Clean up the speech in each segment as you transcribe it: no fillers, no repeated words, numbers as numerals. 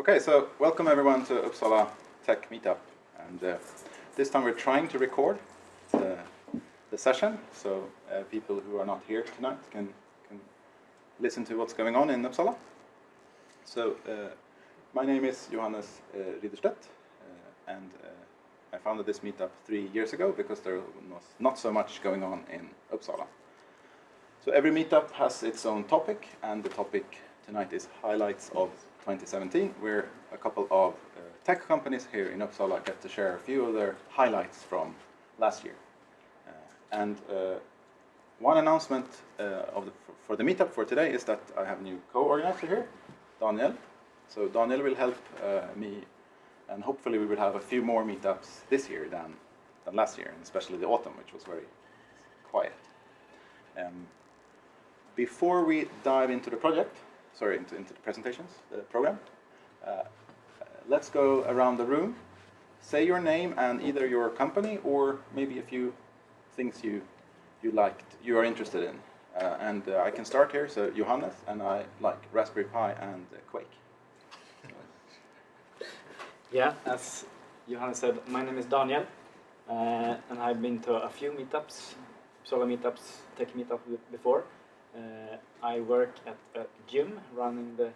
Okay, so welcome everyone to Uppsala Tech Meetup, and this time we're trying to record the session, so people who are not here tonight can listen to what's going on in Uppsala. So my name is Johannes Ridderstedt, and I founded this meetup 3 years ago because there was not so much going on in Uppsala. So every meetup has its own topic, and the topic tonight is highlights of 2017, where a couple of tech companies here in Uppsala get to share a few of their highlights from last year. And one announcement for the meetup for today is that I have a new co-organizer here, Daniel. So Daniel will help me, and hopefully we will have a few more meetups this year than last year, and especially the autumn, which was very quiet. Before we dive into the project, into the presentations, the program, let's go around the room. Say your name and either your company or maybe a few things you are interested in. I can start here. So Johannes, and I like Raspberry Pi and Quake. Yeah, as Johannes said, my name is Daniel, and I've been to a few meetups, Uppsala meetups, tech meetup before. I work at a gym running the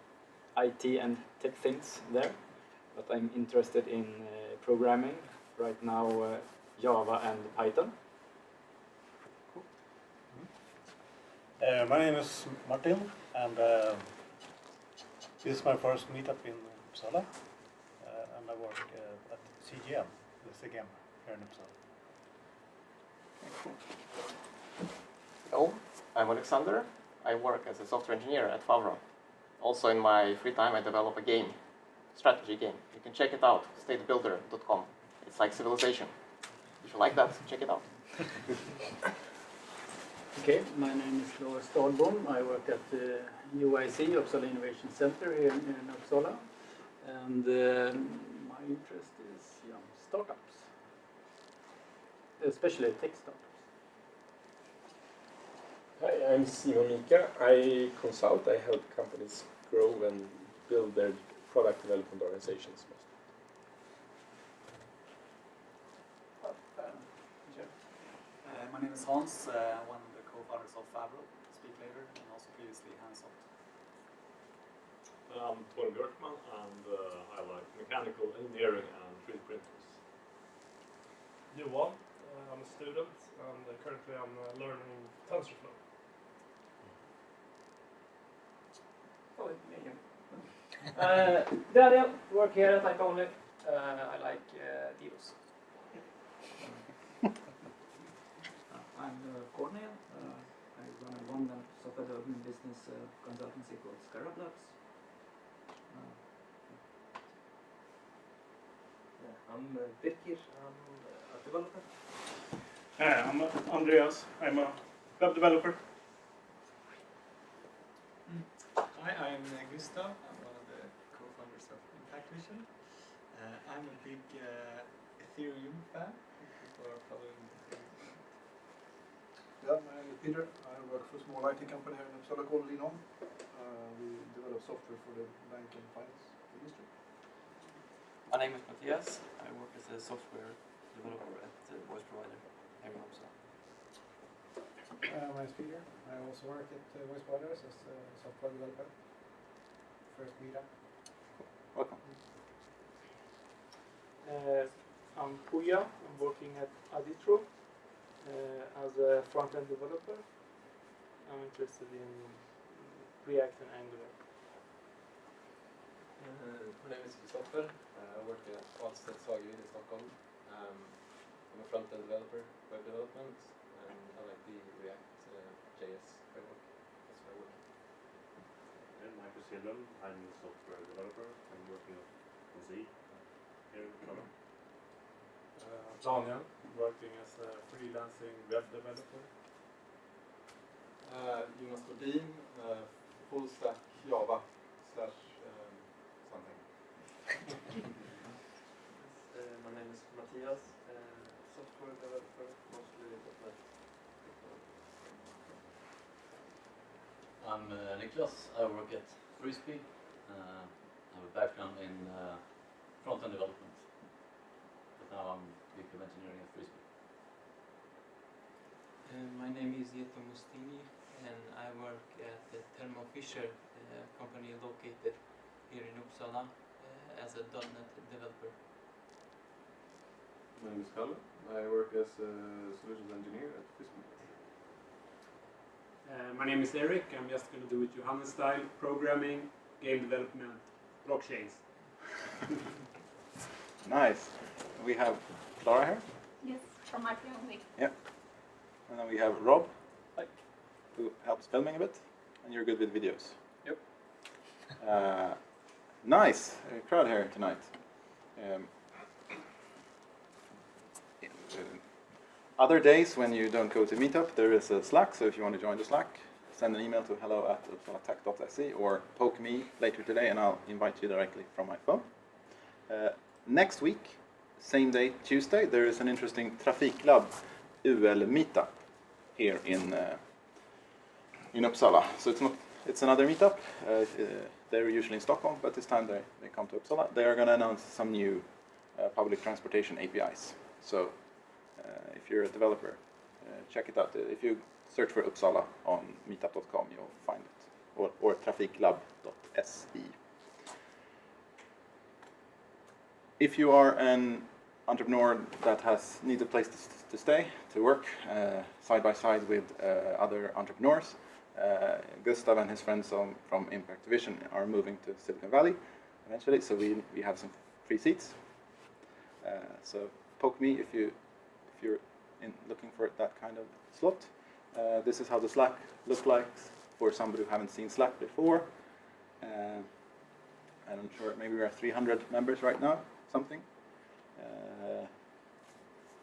IT and tech things there, but I'm interested in programming right now, Java and Python. My name is Martin, and this is my first meetup in Uppsala, and I work at CGM, the CGM here in Uppsala. Hello, I'm Alexander. I work as a software engineer at Favro. Also in my free time I develop a game, strategy game. You can check it out, statebuilder.com. It's like Civilization. If you like that, check it out. Okay, my name is Lars Dahlbom. I work at the UIC, Uppsala Innovation Center here in Uppsala. And my interest is startups, especially tech startups. Hi, I'm Simon Mika. I consult. I help companies grow and build their product development organizations. My name is Hans, one of the co-founders of Favro, speak later, and also previously Hands-On. I'm Tor Björkman, and I like mechanical engineering and 3D printers. Johan, I'm a student, and currently I'm learning TensorFlow. Daniel, work here at IP-Only. I like deals. I'm Cornel. I run a one-man software development business consultancy called Scarab Labs. I'm Birkir. I'm a developer. I'm Andreas. I'm a web developer. Hi, I'm Gustav. I'm one of the co-founders of ImpactVision. I'm a big Ethereum fan. People are following Ethereum. Yeah, my name is Peter. I work for a small IT company here in Uppsala called Linon. We develop software for the bank and finance industry. My name is Matthias. I work as a software developer at voice provider here in Uppsala. My name is Peter. I also work at Voice Providers as a software developer. First meetup. Welcome. I'm Puya. I'm working at Aditro as a front-end developer. I'm interested in React and Angular. My name is Gustavo. I work at Alstedt Sageryd in Stockholm. I'm a front-end developer, web development, and I like the React JS framework. That's where I work. And Marcus Hillum, I'm a software developer. I'm working on Z here in Uppsala. Daniel, working as a freelancing web developer. Jonas Nordin, full stack Java / something. My name is Matthias, software developer, mostly .NET. I'm Niklas. I work at Freespee. I have a background in front-end development, but now I'm VP of Engineering at Freespee. My name is Yeto Mustini, and I work at the Thermo Fisher company located here in Uppsala as a .NET developer. My name is Kalle. I work as a solutions engineer at Freespee. My name is Erik. I'm just going to do it Johannes style, programming, game development, blockchains. Nice. We have Clara here. Yes, from IP-Only. Yeah. And then we have Rob, who helps filming a bit, and you're good with videos. Yep. Nice crowd here tonight. Other days when you don't go to Meetup, there is a Slack, so if you want to join the Slack, send an email to hello@uppsalatech.se or poke me later today and I'll invite you directly from my phone. Next week, same day, Tuesday, there is an interesting Trafiklab UL Meetup here in Uppsala. So it's another Meetup. They're usually in Stockholm, but this time they come to Uppsala. They are going to announce some new public transportation APIs. So if you're a developer, check it out. If you search for Uppsala on meetup.com, you'll find it, or trafiklab.se. If you are an entrepreneur that needs a place to stay, to work side by side with other entrepreneurs, Gustav and his friends from ImpactVision are moving to Silicon Valley eventually, so we have some free seats. So poke me if you're looking for that kind of slot. This is how the Slack looks like for somebody who haven't seen Slack before. I'm sure maybe we're at 300 members right now, something.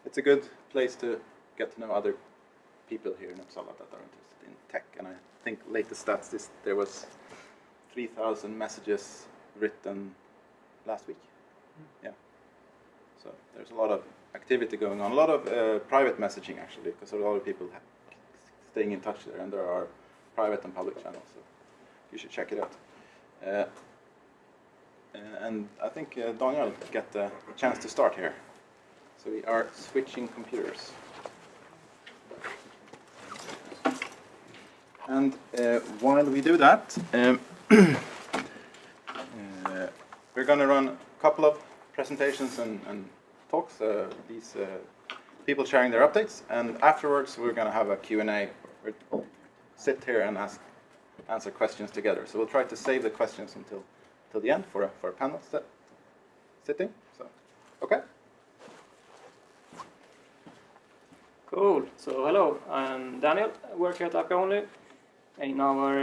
It's a good place to get to know other people here in Uppsala that are interested in tech. And I think latest stats there was 3,000 messages written last week. Yeah. So there's a lot of activity going on, a lot of private messaging actually, because a lot of people staying in touch there, and there are private and public channels, so you should check it out. And I think Daniel get the chance to start here. So we are switching computers. And while we do that, we're going to run a couple of presentations and talks, these people sharing their updates, and afterwards we're going to have a Q&A. We'll sit here and answer questions together. So we'll try to save the questions until the end for a panel sitting. So, okay. Cool. So hello, I'm Daniel. I work at IP-Only in our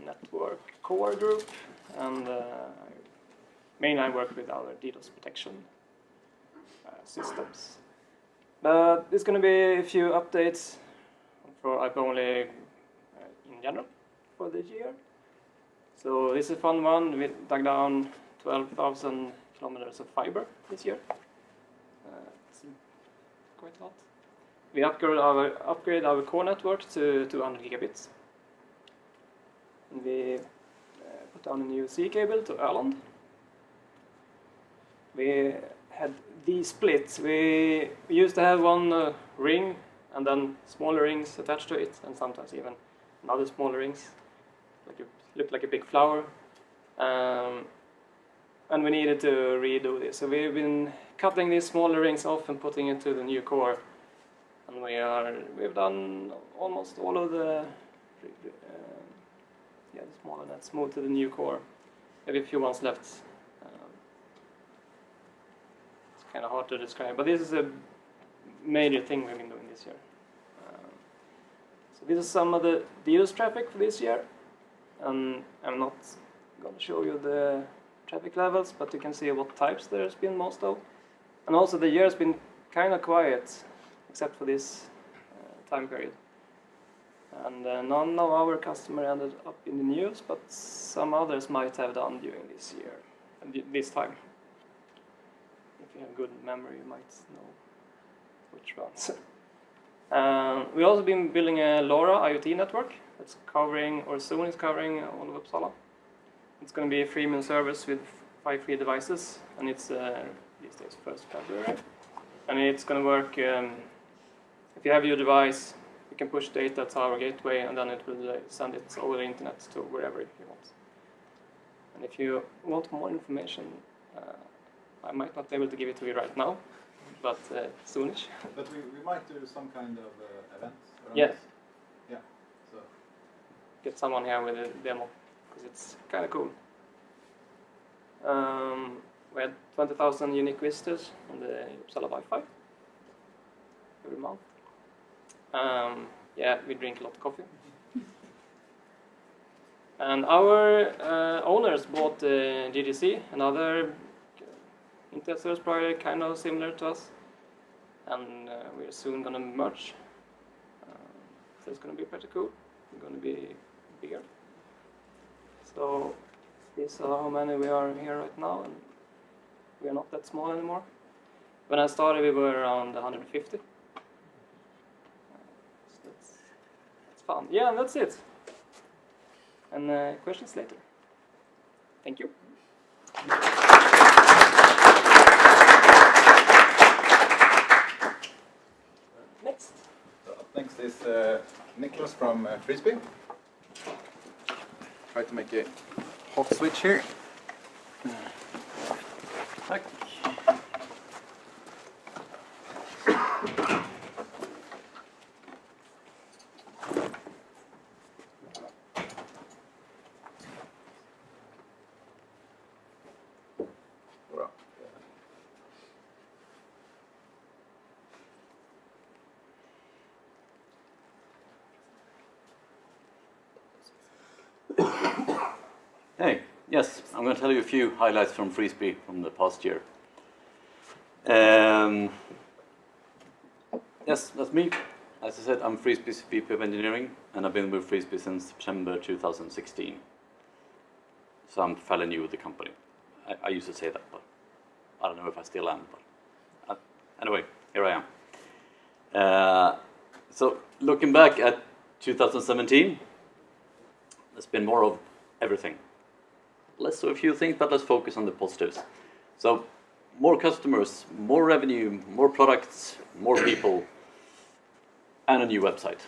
network core group, and mainly I work with our DDoS protection systems. But there's going to be a few updates for IP-Only in general for this year. So this is a fun one. We dug down 12,000 kilometers of fiber this year. It's quite a lot. We upgrade our core network to 200 gigabits. And we put down a new C cable to Öland. We had these splits. We used to have one ring and then smaller rings attached to it, and sometimes even another smaller rings. Looked like a big flower. And we needed to redo this. So we've been cutting these smaller rings off and putting it to the new core. And we've done almost all of the smaller nets moved to the new core. Maybe a few ones left. It's kind of hard to describe, but this is a major thing we've been doing this year. So this is some of the DDoS traffic for this year. And I'm not going to show you the traffic levels, but you can see what types there's been most of. And also the year has been kind of quiet, except for this time period. And none of our customers ended up in the news, but some others might have done during this year, this time. If you have good memory, you might know which ones. We've also been building a LoRa IoT network that's covering, or soon is covering, all of Uppsala. It's going to be a freemium service with 5 free devices, and it's these days 1st February. And it's going to work, if you have your device, you can push data to our gateway, and then it will send it over the internet to wherever you want. And if you want more information, I might not be able to give it to you right now, but soonish. But we might do some kind of event around Yeah. this. Yeah. So Get someone here with a demo, because it's kind of cool. We had 20,000 unique visitors on the Uppsala Wi-Fi every month. Yeah, we drink a lot of coffee. And our owners bought GDC, another internet service provider kind of similar to us. And we're soon going to merge. So it's going to be pretty cool. We're going to be bigger. So these are how many we are here right now. And we are not that small anymore. When I started, we were around 150. So that's fun. Yeah, and that's it. And questions later. Thank you. Next. So up next is Niklas from Freespee. Try to make a hot switch here. Tack. Hey, yes, I'm going to tell you a few highlights from Freespee from the past year. Yes, that's me. As I said, I'm Freespee's VP of Engineering, and I've been with Freespee since September 2016. So I'm fairly new with the company. I used to say that, but I don't know if I still am. But anyway, here I am. So looking back at 2017, there's been more of everything. Less of a few things, but let's focus on the positives. So more customers, more revenue, more products, more people, and a new website.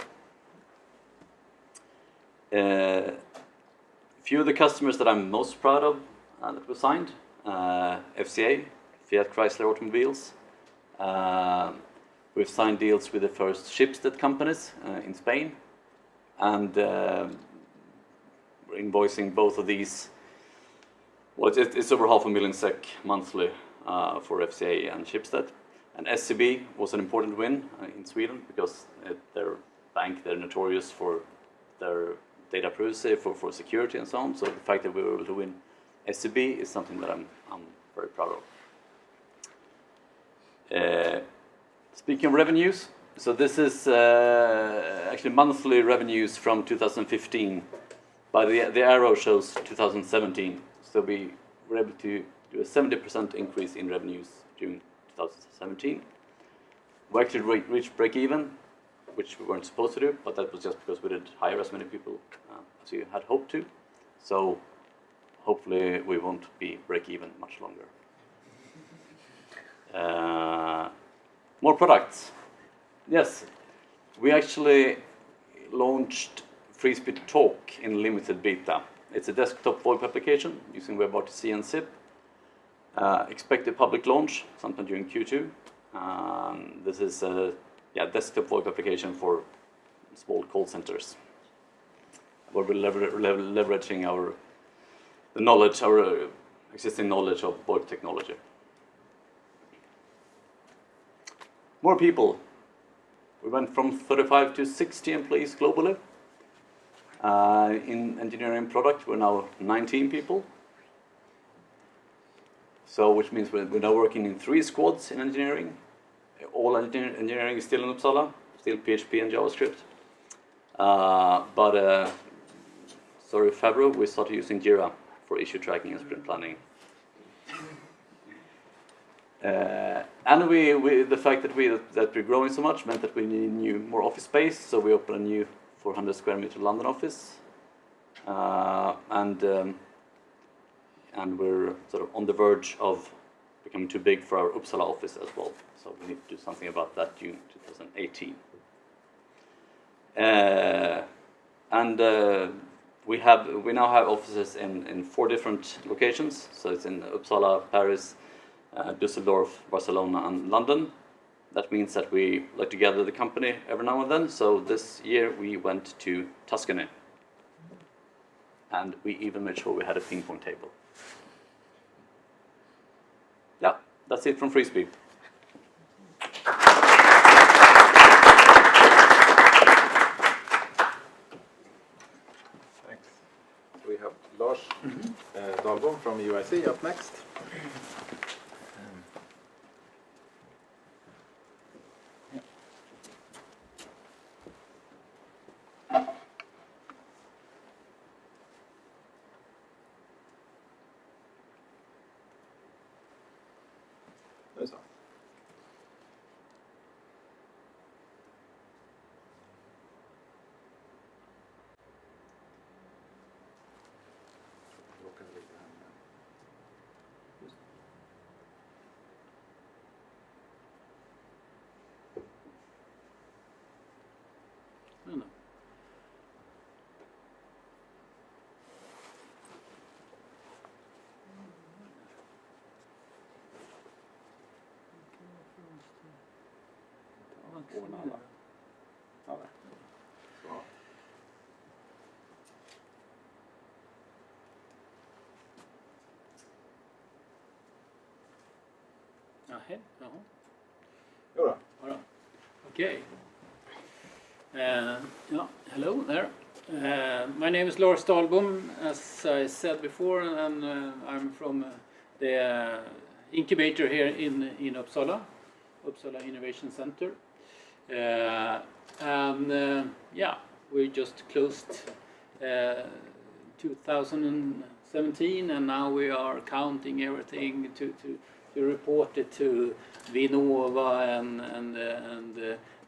A few of the customers that I'm most proud of that we signed, FCA, Fiat Chrysler Automobiles. We've signed deals with the first Schibsted companies in Spain, and we're invoicing both of these. Well, it's over 500,000 SEK monthly for FCA and Schibsted. And SCB was an important win in Sweden because their bank, they're notorious for their data privacy, for security and so on. So the fact that we were able to win SCB is something that I'm very proud of. Speaking of revenues, so this is actually monthly revenues from 2015, but the arrow shows 2017. So we were able to do a 70% increase in revenues during 2017. We actually reached break-even, which we weren't supposed to do, but that was just because we didn't hire as many people as we had hoped to. So hopefully we won't be break-even much longer. More products. Yes, we actually launched Freespee Talk in limited beta. It's a desktop VoIP application using WebRTC and SIP. Expected public launch sometime during Q2. This is a desktop VoIP application for small call centers, where we're leveraging our existing knowledge of VoIP technology. More people. We went from 35 to 60 employees globally. In engineering product, we're now 19 people. So, which means we're now working in 3 squads in engineering. All engineering is still in Uppsala, still PHP and JavaScript. Sorry, Favro, we started using Jira for issue tracking and sprint planning. And the fact that we're growing so much meant that we need more office space, so we opened a new 400 square meter London office. and we're sort of on the verge of becoming too big for our Uppsala office as well. So we need to do something about that June 2018. We now have offices in 4 different locations. So it's in Uppsala, Paris, Düsseldorf, Barcelona, and London. That means that we like to gather the company every now and then. So this year we went to Tuscany, and we even made sure we had a ping pong table. Yeah, that's it from Freespee. Thanks. We have Lars Dahlbom from UIC up next. There's all. No. Ahead? Jodå. Okay. Hello there. My name is Lars Dahlbom, as I said before, and I'm from the incubator here in Uppsala, Uppsala Innovation Center. We just closed 2017, and now we are counting everything to report it to Vinnova and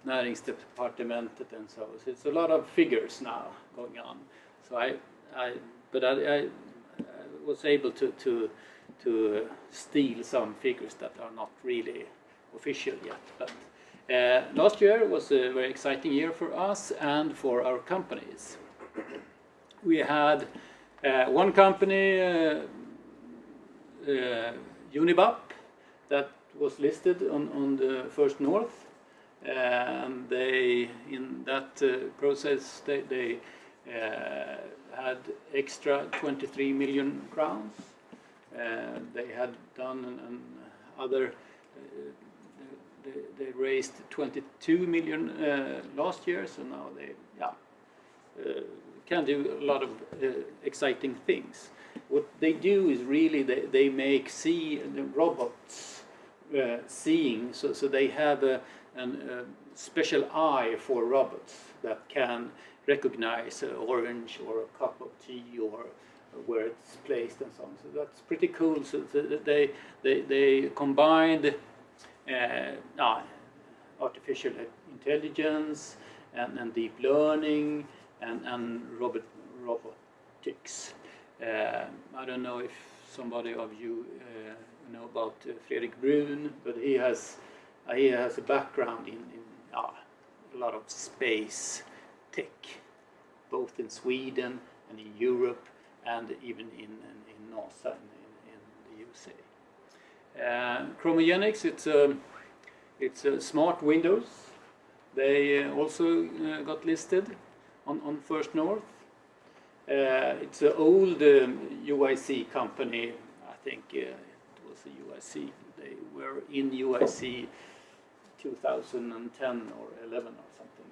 Näringsdepartementet and so. So it's a lot of figures now going on. So I was able to steal some figures that are not really official yet. But last year was a very exciting year for us and for our companies. We had one company, Unibap, that was listed on the First North. And they, in that process, they had extra 23 million crowns. They had done another. They raised 22 million last year, so now they can do a lot of exciting things. What they do is really they make the robots seeing, so they have a special eye for robots that can recognize an orange or a cup of tea or where it's placed and so on. So that's pretty cool. So they combined artificial intelligence and deep learning and robotics. I don't know if somebody of you know about Fredrik Brun, but he has a background in a lot of space tech, both in Sweden and in Europe and even in NASA in the USA. Chromogenics, it's a smart windows. They also got listed on First North. It's an old UIC company. I think it was a UIC. They were in UIC 2010 or 11 or something.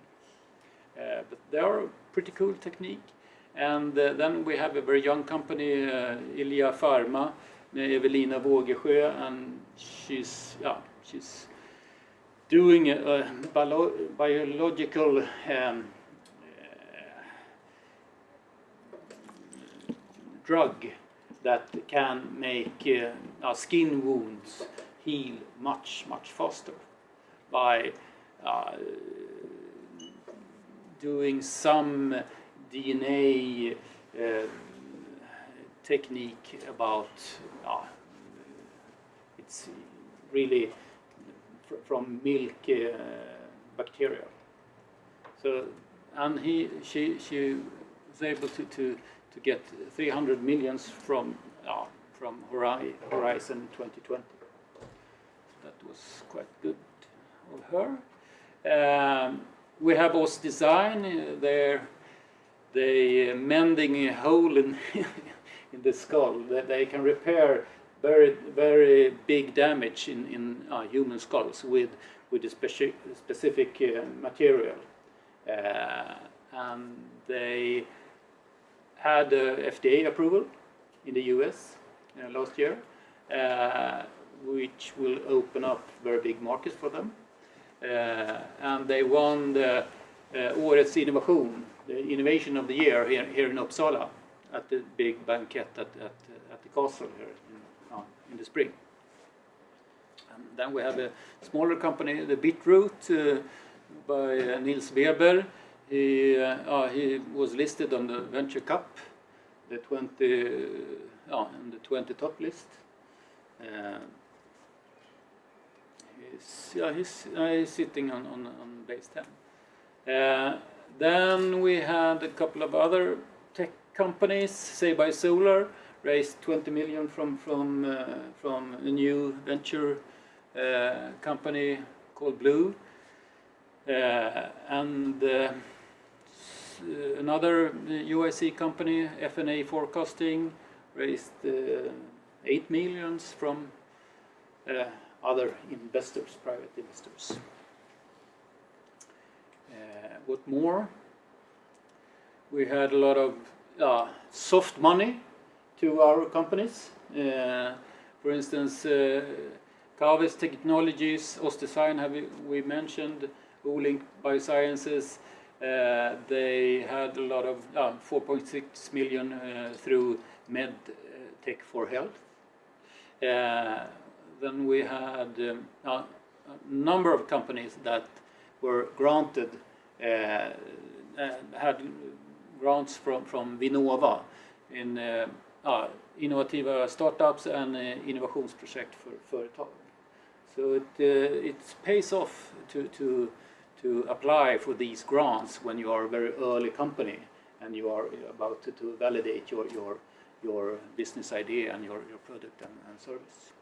But they are a pretty cool technique. And then we have a very young company, Ilja Pharma, Evelina Vågesjö, and she's doing a biological drug that can make skin wounds heal much faster by doing some DNA technique about it's really from milk bacteria. So, and she was able to get 300 millions from Horizon 2020. That was quite good of her. We have also Design. They mending a hole in in the skull. They can repair very big damage in human skulls with a specific material. And they had FDA approval in the US last year, which will open up very big markets for them. And they won the Årets Innovation, the Innovation of the Year here in Uppsala at the big banquet at the castle here in the spring. And then we have a smaller company, the Bitroot, by Nils Weber. He was listed on the Venture Cup, the 20 top list. He's sitting on base 10. Then we had a couple of other tech companies. Say Solar raised 20 million from a new venture company called Blue, and another UIC company, FNA Forecasting, raised 8 million from other investors, private investors. What more? We had a lot of soft money to our companies. For instance, Kaves Technologies, Ostdesign we mentioned, Olink Biosciences. They had a lot of 4.6 million through MedTech for Health. Then we had a number of companies that were granted, had grants from Vinnova in innovativa startups and innovationsprojekt för företag. So it pays off to apply for these grants when you are a very early company and you are about to validate your business idea and your product and service.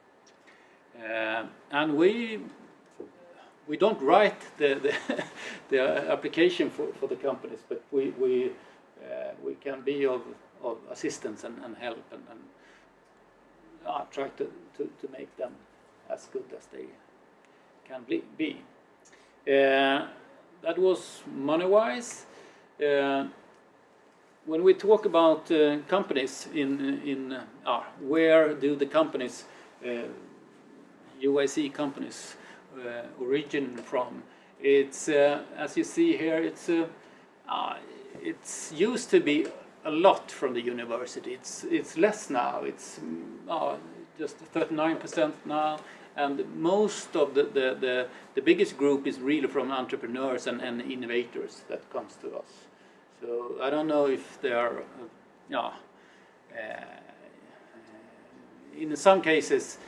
And we don't write the application for the companies, but we can be of assistance and help and try to make them as good as they can be. That was money-wise. When we talk about companies in where do the companies, UIC companies, origin from? It's as you see here, it's used to be a lot from the university. It's less now. It's just 39% now, and most of the biggest group is really from entrepreneurs and innovators that comes to us. So I don't know if they are, in some cases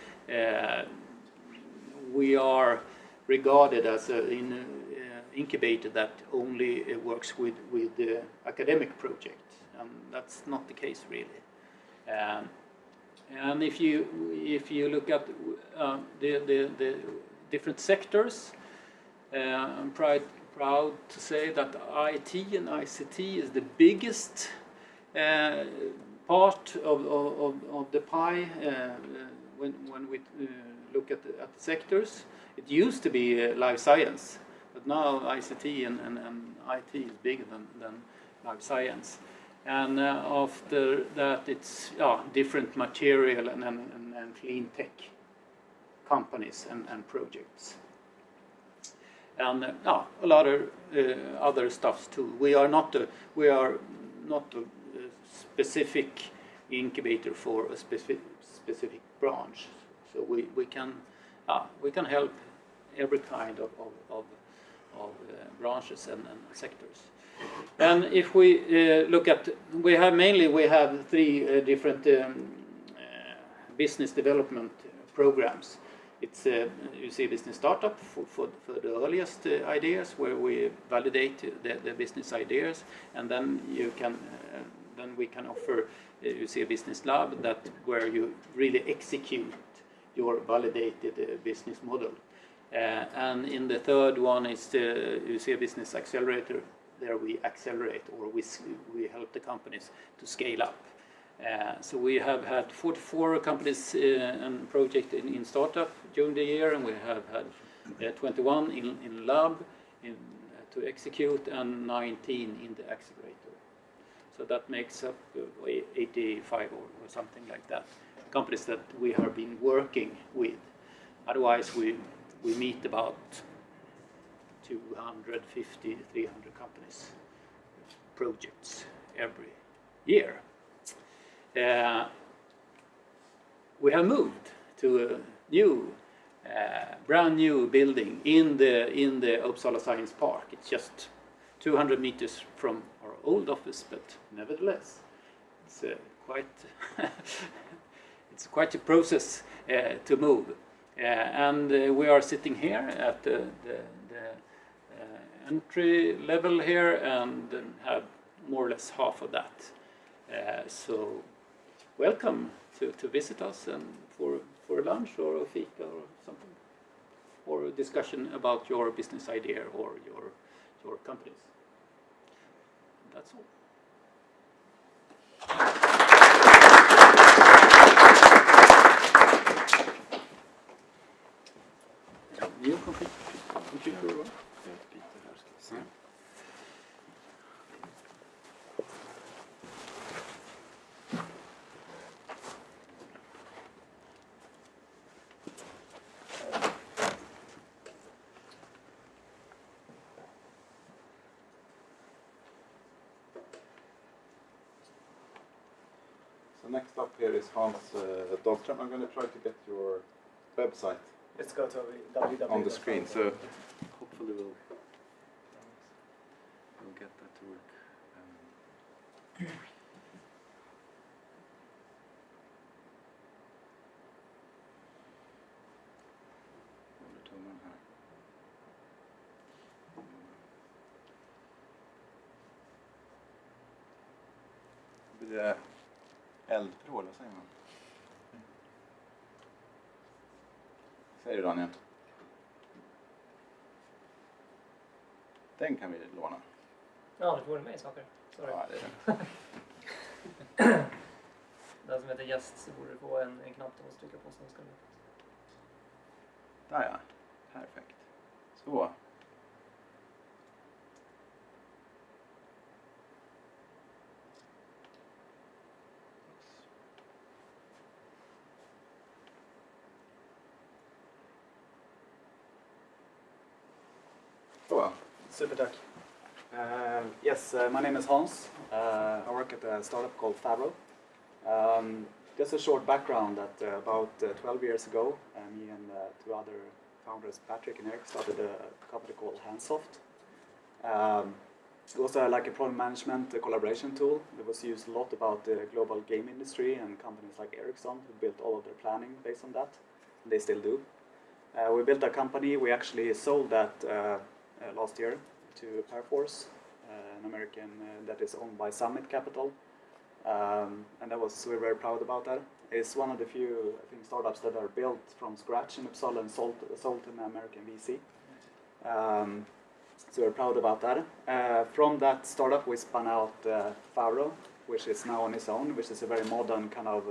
we are regarded as an incubator that only works with academic projects, and that's not the case really. And if you look at the different sectors, I'm proud to say that IT and ICT is the biggest part of the pie when we look at the sectors. It used to be life science, but now ICT and IT is bigger than life science. And after that, it's different material and clean tech companies and projects. And a lot of other stuff too. We are not a specific incubator for a specific branch. So we can help every kind of branches and sectors. And if we look at, we have three different business development programs. It's you see business startup for the earliest ideas, where we validate the business ideas, and then then we can offer you see a business lab where you really execute your validated business model. And in the third one is you see a business accelerator. There we accelerate, or we help the companies to scale up. So we have had 44 companies and projects in startup during the year, and we have had 21 in lab to execute, and 19 in the accelerator. So that makes up 85 or something like that companies that we have been working with. Otherwise, we meet about 250, 300 companies, projects every year. We have moved to a new, brand new building in the Uppsala Science Park. It's just 200 meters from our old office, but nevertheless, it's it's quite a process to move. And we are sitting here at the entry level here, and have more or less half of that. So welcome to visit us, and for a lunch or a fika or something, or a discussion about your business idea or your companies. That's all. New computer. So next up here is Hans Dahlström. I'm going to try to get your website. Let's go to www. On the screen. So hopefully we'll get that to work. Blir det eldtråd, vad säger man? Säger du, Daniel? Den kan vi låna. Ja, det får med saker. Sorry. Ja, det är det. Den som heter gäst, så borde du få en knapp att trycka på, sen ska du. Där ja, perfekt. Så. Super tack. Yes, my name is Hans. I work at a startup called Favro. Just a short background that about 12 years ago, me and two other founders, Patrick and Erik, started a company called Handsoft. It was like a product management collaboration tool that was used a lot about the global game industry and companies like Ericsson, who built all of their planning based on that. And they still do. We built a company. We actually sold that last year to Perforce, an American that is owned by Summit Capital, and we're very proud about that. It's one of the few startups that are built from scratch in Uppsala and sold to an American VC. So we're proud about that. From that startup, we spun out Favro, which is now on its own, which is a very modern kind of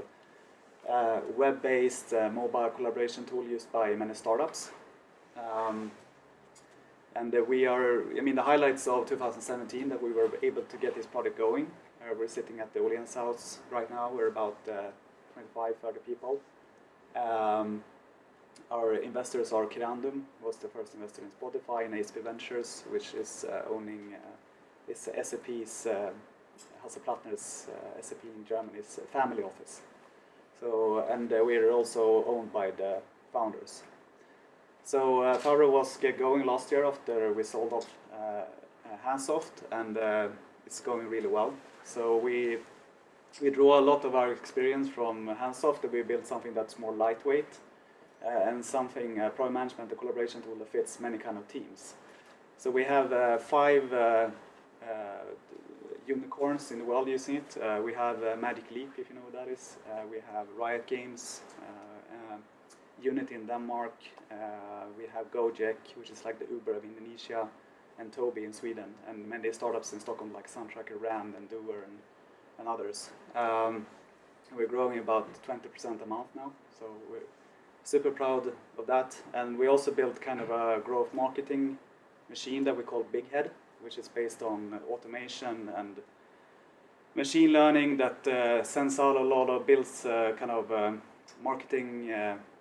web-based mobile collaboration tool used by many startups. And we are, the highlights of 2017 that we were able to get this project going. We're sitting at the audience house right now. We're about 25, 30 people. Our investors are Kirandum, was the first investor in Spotify, and ASP Ventures, which is owning is SAP's, Hasse Plattner's SAP in Germany's family office. So, and we are also owned by the founders. So Favro was going last year after we sold off, hands-off, and it's going really well. So we draw a lot of our experience from hands-off, that we build something that's more lightweight and something project management, a collaboration tool that fits many kind of teams. So we have 5 unicorns in the world using it. We have Magic Leap, if you know what that is. We have Riot Games, Unity in Denmark. We have Gojek, which is like the Uber of Indonesia, and Tobii in Sweden, and many startups in Stockholm like Suntracker, Rand, and Doer, and others. We're growing about 20% a month now, so we're super proud of that. And we also built kind of a growth marketing machine that we call Big Head, which is based on automation and machine learning that sends out a lot of builds kind of marketing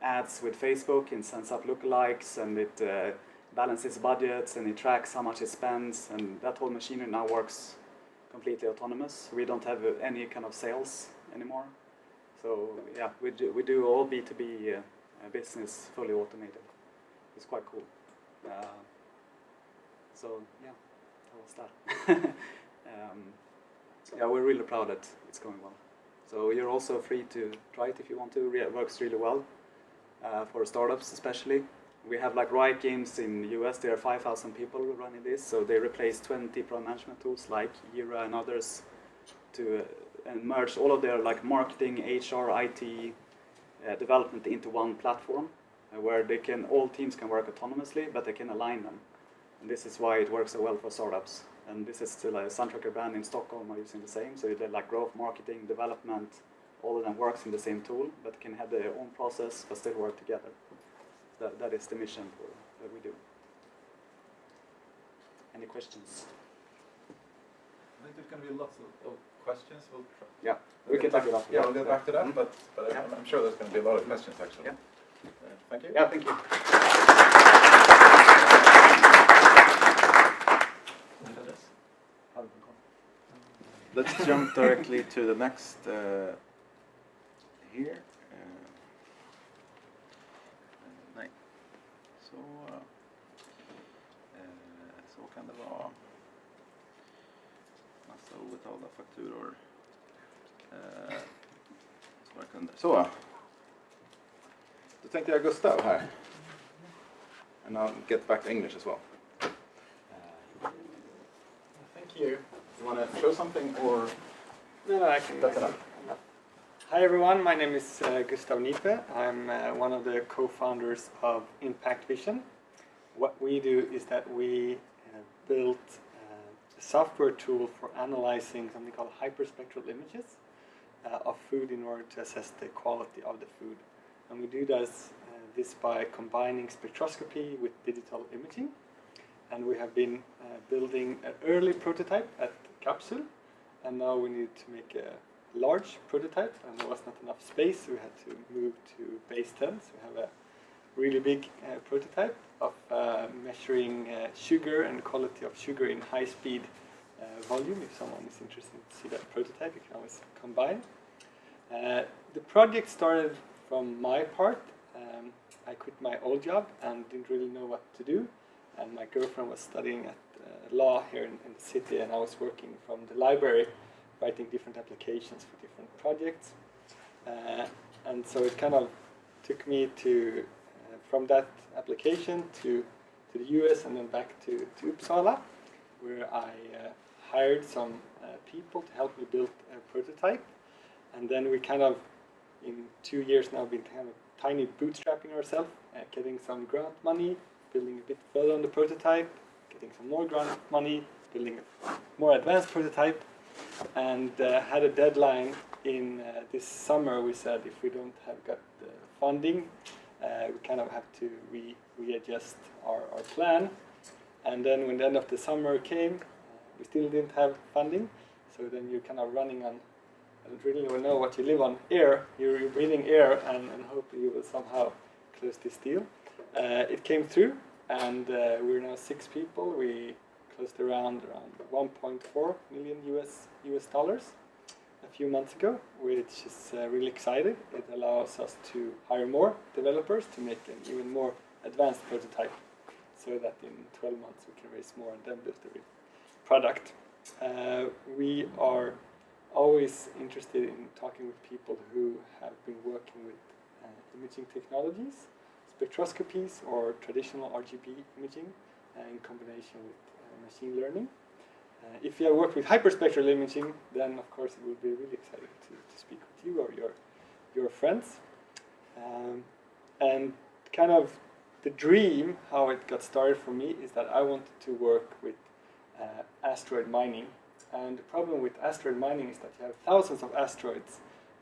ads with Facebook, and sends up lookalikes, and it balances budgets, and it tracks how much it spends, and that whole machinery now works completely autonomous. We don't have any kind of sales anymore. So yeah, we do all B2B business fully automated. It's quite cool. So yeah, that was that. Yeah, we're really proud that it's going well. So you're also free to try it if you want to. It works really well for startups especially. We have like Riot Games in the US. There are 5,000 people running this, so they replace 20 product management tools like Jira and others to and merge all of their like marketing, HR, IT, development into one platform where all teams can work autonomously, but they can align them. And this is why it works so well for startups. And this is still a Suntracker brand in Stockholm are using the same. So they're like growth, marketing, development, all of them works in the same tool, but can have their own process, but still work together. That is the mission that we do. Any questions? I think there's going to be lots of questions. We'll try. Yeah, we can take it up. Yeah, we'll get back to that, but I'm sure there's going to be a lot of questions actually. Yeah. Thank you. Yeah, thank you. Let's jump directly to the next here. Nej. Så kan det vara. Massa obetalda fakturor. Så. Då tänkte jag Gustav här. And I'll get back to English as well. Thank you. You want to show something or? No, I can. That's enough. Hi everyone, my name is Gustav Nipe. I'm one of the co-founders of ImpactVision. What we do is that we built a software tool for analyzing something called hyperspectral images of food in order to assess the quality of the food. And we do this by combining spectroscopy with digital imaging. And we have been building an early prototype at Capsule, and now we need to make a large prototype, and there was not enough space, so we had to move to base 10. So we have a really big prototype of measuring sugar and quality of sugar in high-speed volume. If someone is interested to see that prototype, you can always combine. The project started from my part. I quit my old job and didn't really know what to do. And my girlfriend was studying at law here in the city, and I was working from the library, writing different applications for different projects. And so it kind of took me to, from that application to the US and then back to Uppsala, where I hired some people to help me build a prototype. And then we kind of, in 2 years now, been kind of tiny bootstrapping ourselves, getting some grant money, building a bit further on the prototype, getting some more grant money, building a more advanced prototype, and had a deadline in this summer. We said if we don't have got the funding, we kind of have to readjust our plan. And then when the end of the summer came, we still didn't have funding. So then you're kind of running on, I don't really know what you live on, air. You're breathing air and hoping you will somehow close this deal. It came through, and we're now 6 people. We closed around 1.4 million US dollars a few months ago, which is really exciting. It allows us to hire more developers to make an even more advanced prototype, so that in 12 months we can raise more and then build a product. We are always interested in talking with people who have been working with imaging technologies, spectroscopies or traditional RGB imaging in combination with machine learning. If you have worked with hyperspectral imaging, then of course it will be really exciting to speak with you or your friends. And kind of the dream, how it got started for me, is that I wanted to work with asteroid mining. And the problem with asteroid mining is that you have thousands of asteroids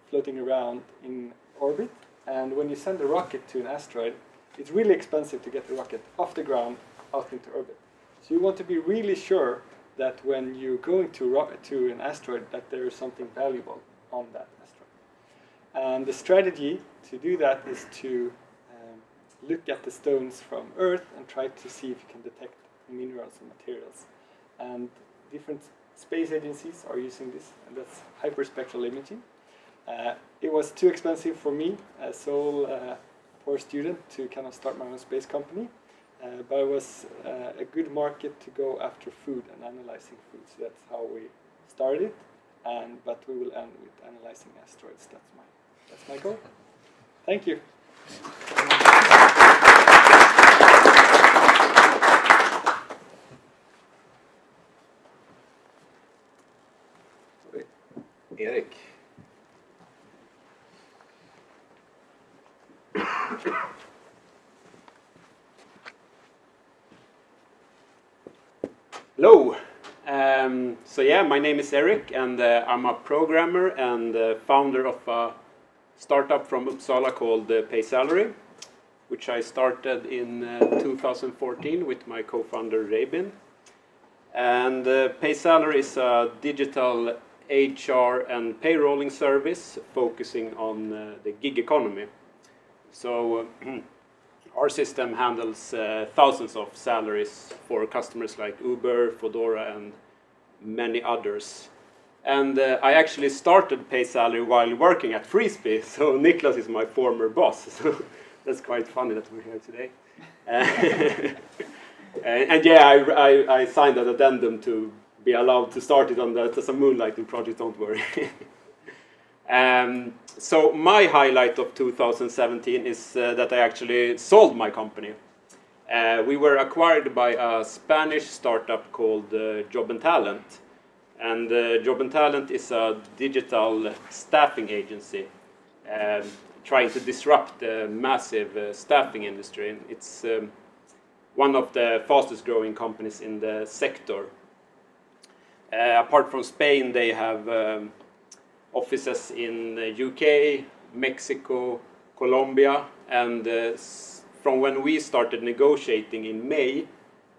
floating around in orbit. And when you send a rocket to an asteroid, it's really expensive to get the rocket off the ground out into orbit. So you want to be really sure that when you're going to an asteroid, that there is something valuable on that asteroid. And the strategy to do that is to look at the stones from Earth and try to see if you can detect minerals and materials. And different space agencies are using this, and that's hyperspectral imaging. It was too expensive for me, a sole poor student, to kind of start my own space company. But it was a good market to go after food and analyzing food. So that's how we started. But we will end with analyzing asteroids. That's my goal. Thank you. Erik. Hello. So yeah, my name is Erik, and I'm a programmer and founder of a startup from Uppsala called PaySalary, which I started in 2014 with my co-founder Rabin. And PaySalary is a digital HR and payrolling service focusing on the gig economy. So our system handles thousands of salaries for customers like Uber, Foodora, and many others. And I actually started PaySalary while working at Freespee, so Niklas is my former boss. So that's quite funny that we're here today. And yeah, I signed an addendum to be allowed to start it on that as a moonlighting project, don't worry. So my highlight of 2017 is that I actually sold my company. We were acquired by a Spanish startup called Job and Talent. And Job and Talent is a digital staffing agency trying to disrupt the massive staffing industry. It's one of the fastest growing companies in the sector. Apart from Spain, they have offices in UK, Mexico, Colombia, and from when we started negotiating in May,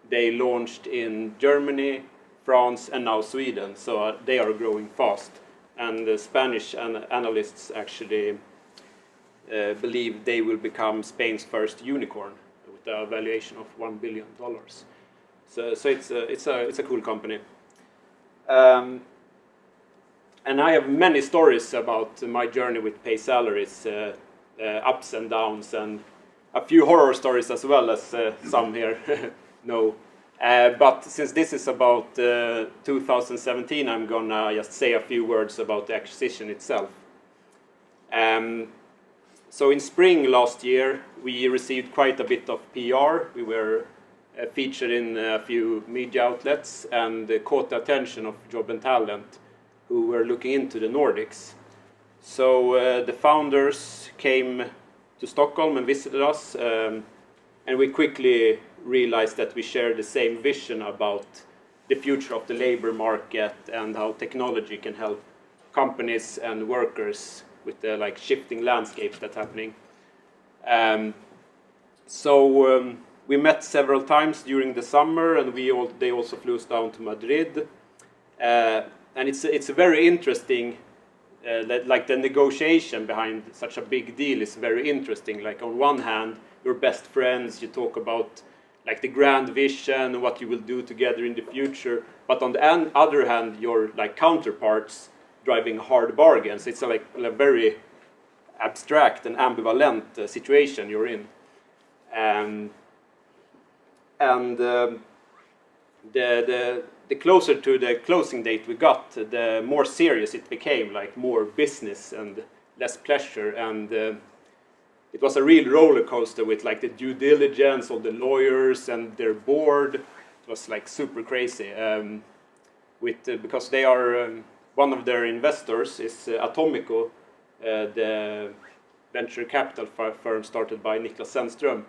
they launched in Germany, France, and now Sweden. So they are growing fast. And the Spanish analysts actually believe they will become Spain's first unicorn with a valuation of $1 billion. So it's a cool company. And I have many stories about my journey with PaySalary's ups and downs, and a few horror stories as well, as some here know. But since this is about 2017, I'm gonna just say a few words about the acquisition itself. So in spring last year, we received quite a bit of PR. We were featured in a few media outlets and caught the attention of Job and Talent, who were looking into the Nordics. So the founders came to Stockholm and visited us, and we quickly realized that we shared the same vision about the future of the labor market and how technology can help companies and workers with the shifting landscapes that's happening. So we met several times during the summer, and they also flew us down to Madrid. And it's very interesting, the negotiation behind such a big deal is very interesting. Like on one hand, you're best friends, you talk about the grand vision, what you will do together in the future. But on the other hand, you're counterparts driving hard bargains. It's a very abstract and ambivalent situation you're in. the closer to the closing date we got, the more serious it became, like more business and less pleasure. And it was a real roller coaster with like the due diligence of the lawyers and their board. It was like super crazy. Because they are one of their investors is Atomico, the venture capital firm started by Niklas Malmgren.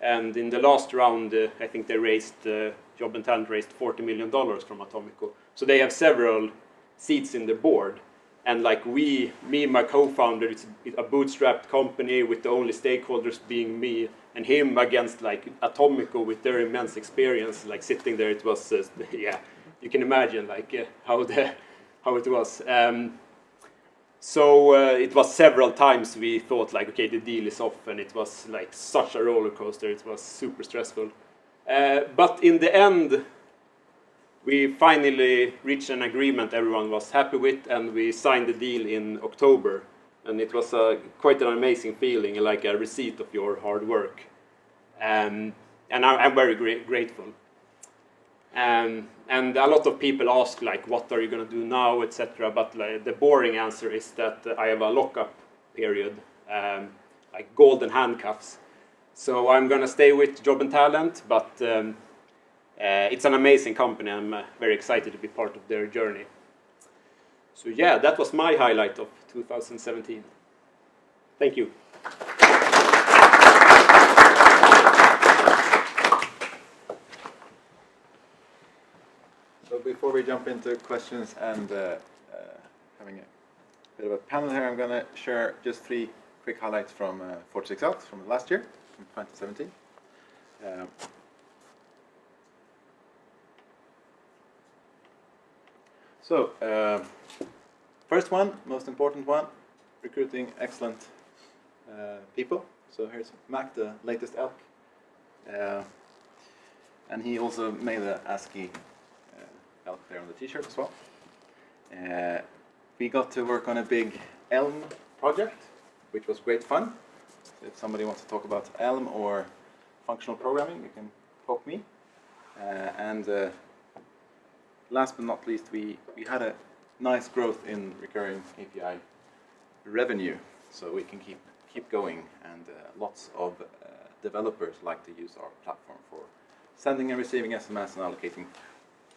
And in the last round, I think they raised, Job and Talent raised $40 million from Atomico. So they have several seats in the board. And like me and my co-founder, it's a bootstrapped company with the only stakeholders being me and him against like Atomico with their immense experience. Like sitting there, it was, yeah, you can imagine like how it was. So it was several times we thought like, okay, the deal is off, and it was like such a roller coaster. It was super stressful. But in the end, we finally reached an agreement everyone was happy with, and we signed the deal in October. And it was quite an amazing feeling, like a receipt of your hard work. And I'm very grateful. And a lot of people ask, like, what are you going to do now, etc. But like, the boring answer is that I have a lockup period, like golden handcuffs. So I'm going to stay with Job and Talent, but it's an amazing company. I'm very excited to be part of their journey. So yeah, that was my highlight of 2017. Thank you. So before we jump into questions and having a bit of a panel here, I'm going to share just 3 quick highlights from 46 Out from last year, from 2017. So, first one, most important one, recruiting excellent people. So here's Mack, the latest elk. And he also made the ASCII elk there on the t-shirt as well. We got to work on a big Elm project, which was great fun. So if somebody wants to talk about Elm or functional programming, you can talk me. Last but not least, we had a nice growth in recurring API revenue, so we can keep going, and lots of developers like to use our platform for sending and receiving SMS and allocating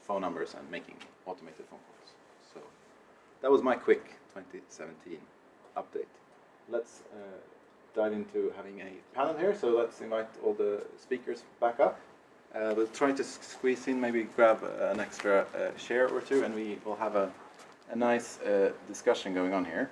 phone numbers and making automated phone calls. So that was my quick 2017 update. Let's dive into having a panel here, so let's invite all the speakers back up. We'll try to squeeze in, maybe grab an extra chair or two, and we will have a nice discussion going on here.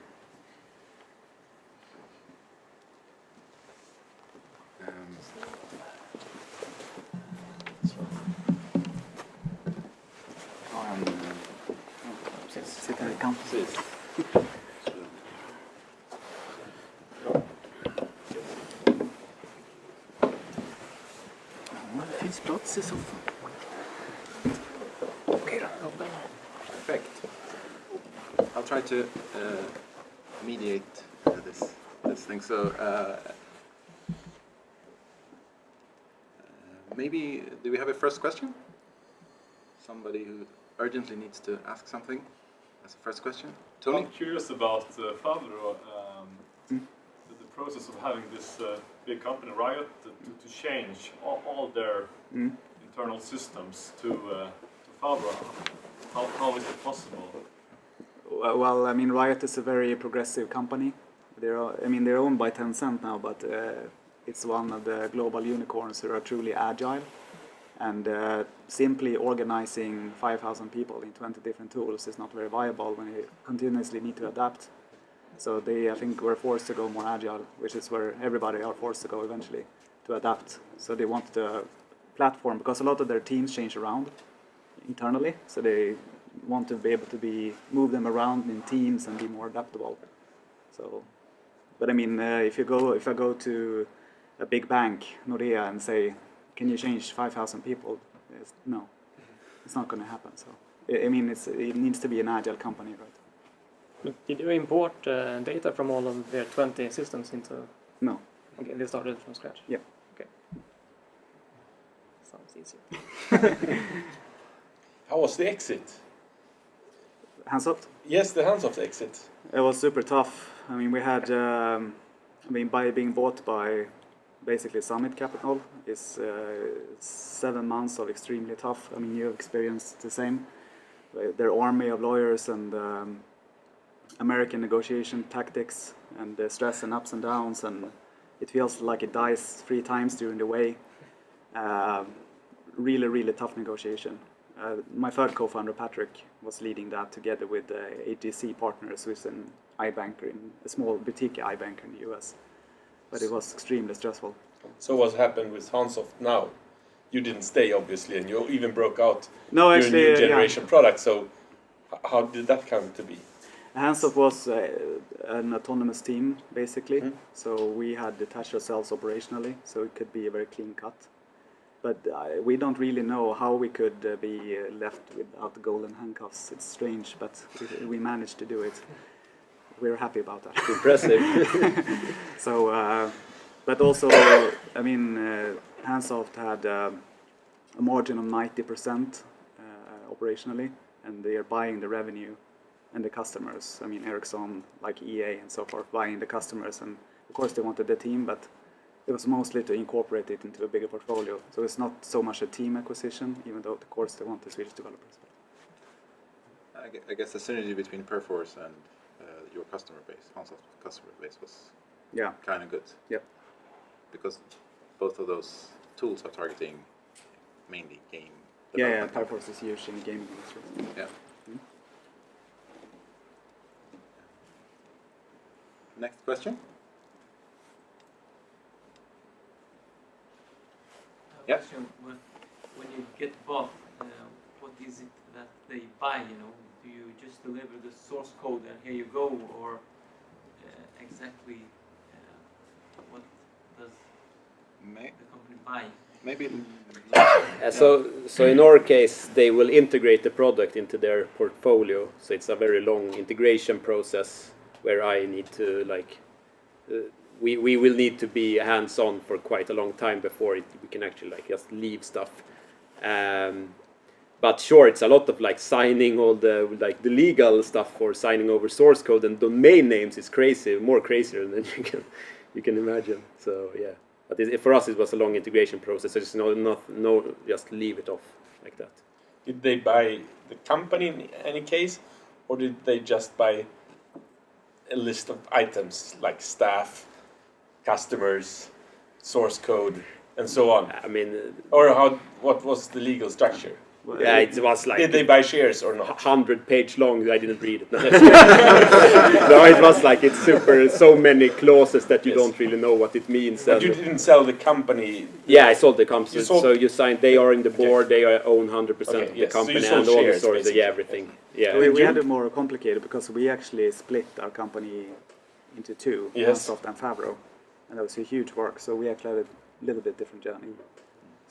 Sitter i kanten. Precis. Det finns plats i soffan. Okej då. Perfect. I'll try to mediate this thing. So maybe, do we have a first question? Somebody who urgently needs to ask something as a first question? Tony? I'm curious about Favro, the process of having this big company, Riot, to change all their internal systems to Favro. How is it possible? Well, I mean, Riot is a very progressive company. They're owned by Tencent now, but it's one of the global unicorns who are truly agile. And simply organizing 5,000 people in 20 different tools is not very viable when you continuously need to adapt. So they, I think, were forced to go more agile, which is where everybody are forced to go eventually, to adapt. So they wanted a platform, because a lot of their teams change around internally, so they want to be able to move them around in teams and be more adaptable. So, but I mean, if I go to a big bank, Nordea, and say, can you change 5,000 people? No, it's not going to happen. So, I mean, it needs to be an agile company, right? But did you import data from all of their 20 systems into? No. Okay, they started from scratch. Yeah. Okay. Sounds easier. How was the exit? Hands-off? Yes, the Hands-off exit. It was super tough. I mean, we had, by being bought by basically Summit Capital, is 7 months of extremely tough. I mean, you've experienced the same. Their army of lawyers and American negotiation tactics and the stress and ups and downs, and it feels like it dies 3 times during the way. Really, really tough negotiation. My third co-founder, Patrick, was leading that together with AGC Partners, who is an iBanker, a small boutique iBanker in the US. But it was extremely stressful. So what happened with Hands-off now? You didn't stay, obviously, and you even broke out your new generation product. So how did that come to be? Hands-off was an autonomous team, basically. So we had detached ourselves operationally, so it could be a very clean cut. But we don't really know how we could be left without the golden handcuffs. It's strange, but we managed to do it. We're happy about that. Impressive. So, but also, I mean, Hands-off had a margin of 90% operationally, and they are buying the revenue and the customers. I mean, Ericsson, like EA and so forth, buying the customers, and of course they wanted the team, but it was mostly to incorporate it into a bigger portfolio. So it's not so much a team acquisition, even though of course they want the Swedish developers. I guess the synergy between Perforce and your customer base, Hands-off customer base, was kind of good. Yep. Because both of those tools are targeting mainly game. Yeah, Perforce is huge in the gaming industry. Yeah. Next question. Question, when you get bought, what is it that they buy, you know? Do you just deliver the source code and here you go, or exactly what does the company buy? Maybe. So in our case, they will integrate the product into their portfolio. So it's a very long integration process where I need to we will need to be hands-on for quite a long time before we can actually just leave stuff. But sure, it's a lot of signing all the the legal stuff for signing over source code, and domain names is crazy, more crazier than you can imagine. So yeah, but for us it was a long integration process. So it's no just leave it off like that. Did they buy the company in any case, or did they just buy a list of items like staff, customers, source code, and so on? I mean, or what was the legal structure? Yeah, it was Did they buy shares or not? 100-page long. I didn't read it. No, it was it's super. So many clauses that you don't really know what it means. But you didn't sell the company. Yeah, I sold the company. So you signed. They are in the board. They own 100% of the company and all the stores. Yeah, everything. Yeah. We had it more complicated because we actually split our company into 2, Hands-off and Favro, and that was a huge work. So we actually had a little bit different journey.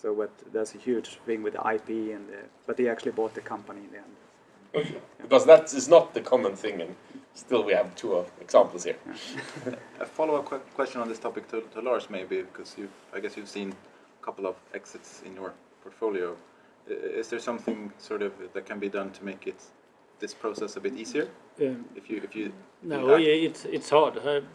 So there's a huge thing with the IP, but they actually bought the company in the end. Okay. Because that is not the common thing, and still we have 2 examples here. A follow-up question on this topic to Lars, maybe, because I guess you've seen a couple of exits in your portfolio. Is there something sort of that can be done to make this process a bit easier? It's hard. I've been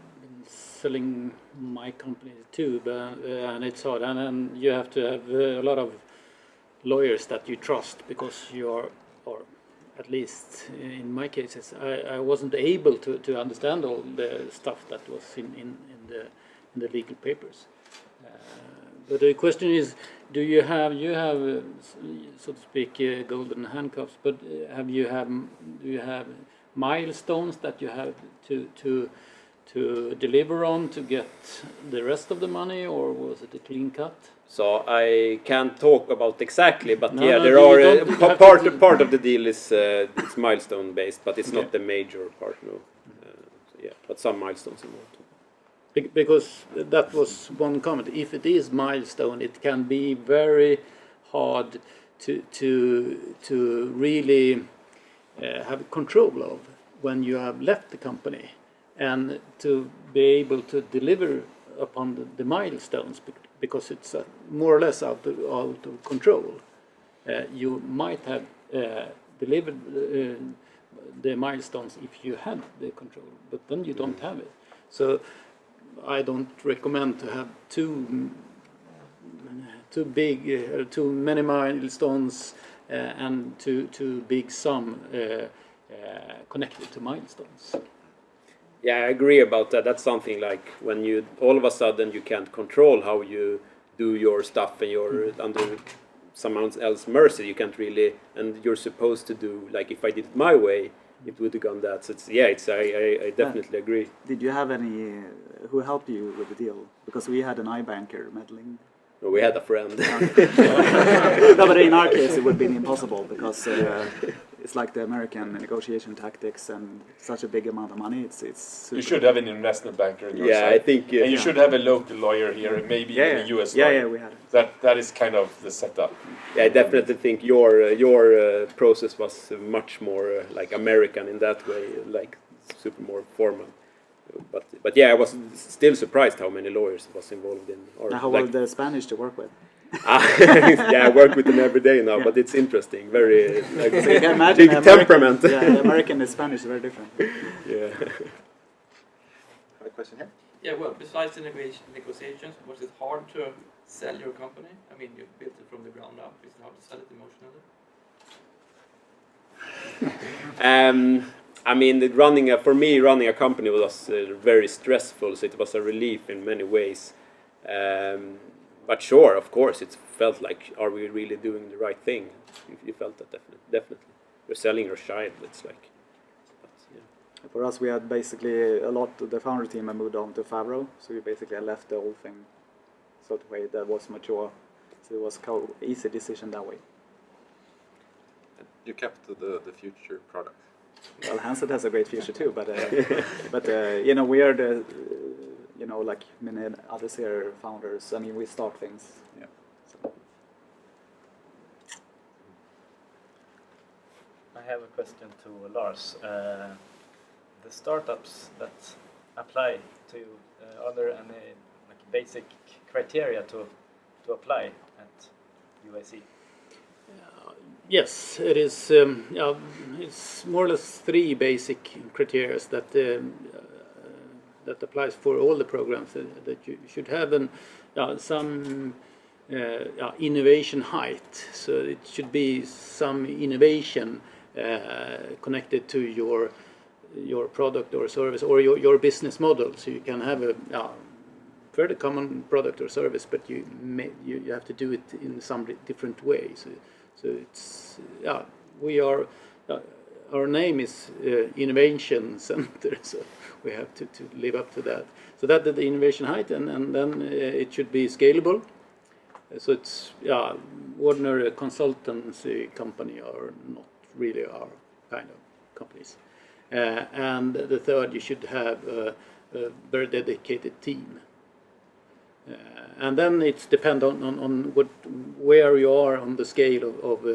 selling my company too, and it's hard. And you have to have a lot of lawyers that you trust, because you are, or at least in my cases, I wasn't able to understand all the stuff that was in the legal papers. But the question is, do you have so to speak golden handcuffs? But do you have milestones that you have to deliver on to get the rest of the money, or was it a clean cut? So I can't talk about exactly, but there are part of the deal is it's milestone based, but it's not the major part. No, but some milestones involved. Because that was one comment. If it is milestone, it can be very hard to really have control of when you have left the company, and to be able to deliver upon the milestones, because it's more or less out of control. You might have deliver the milestones if you had the control, but then you don't have it. So I don't recommend to have too big, too many milestones and too big sum connected to milestones. Yeah, I agree about that. That's something like when you all of a sudden you can't control how you do your stuff and you're under someone else's mercy. You can't really, and you're supposed to do like if I did it my way, it would have gone that. So I definitely agree. Did you have any who helped you with the deal? Because we had an iBanker meddling. No, we had a friend. No, but in our case it would have been impossible because it's like the American negotiation tactics and such a big amount of money. It's super. You should have an investment banker in your side. I think. And you should have a local lawyer here, maybe even a US lawyer. Yeah, we had it. That is kind of the setup. Yeah, I definitely think your process was much more like American in that way, like super more formal. But yeah, I was still surprised how many lawyers was involved in. How were the Spanish to work with? Yeah, I work with them every day now, but it's interesting. Very like, so you can imagine big temperament. Yeah, the American and Spanish is very different. Yeah. A question here? Yeah, well, besides the negotiations, was it hard to sell your company? I mean, you built it from the ground up. Is it hard to sell it emotionally? I mean, for me, running a company was very stressful, so it was a relief in many ways. But sure, of course, it felt like, are we really doing the right thing? You felt that definitely. We're selling our child, it's like. But, yeah. For us, we had basically a lot of the founder team had moved on to Favro, so we basically left the whole thing sort of way that was mature. So it was an easy decision that way. You kept the future product. Well, Hanset has a great future too, but you know, we are the you know, like many others here, founders. I mean, we start things. Yeah. So. I have a question to Lars. The startups that apply to you, are there any like basic criteria to apply at UIC? Yes, it is. It's more or less 3 basic criteria that applies for all the programs. That you should have some innovation height. So it should be some innovation connected to your product or service or your business model. So you can have a fairly common product or service, but you have to do it in some different way. So it's we are our name is Innovation Center, so we have to live up to that. So that the innovation height, and then it should be scalable. So it's ordinary consultancy company are not really our kind of companies. And the third, you should have a very dedicated team. And then it's depend on where you are on the scale of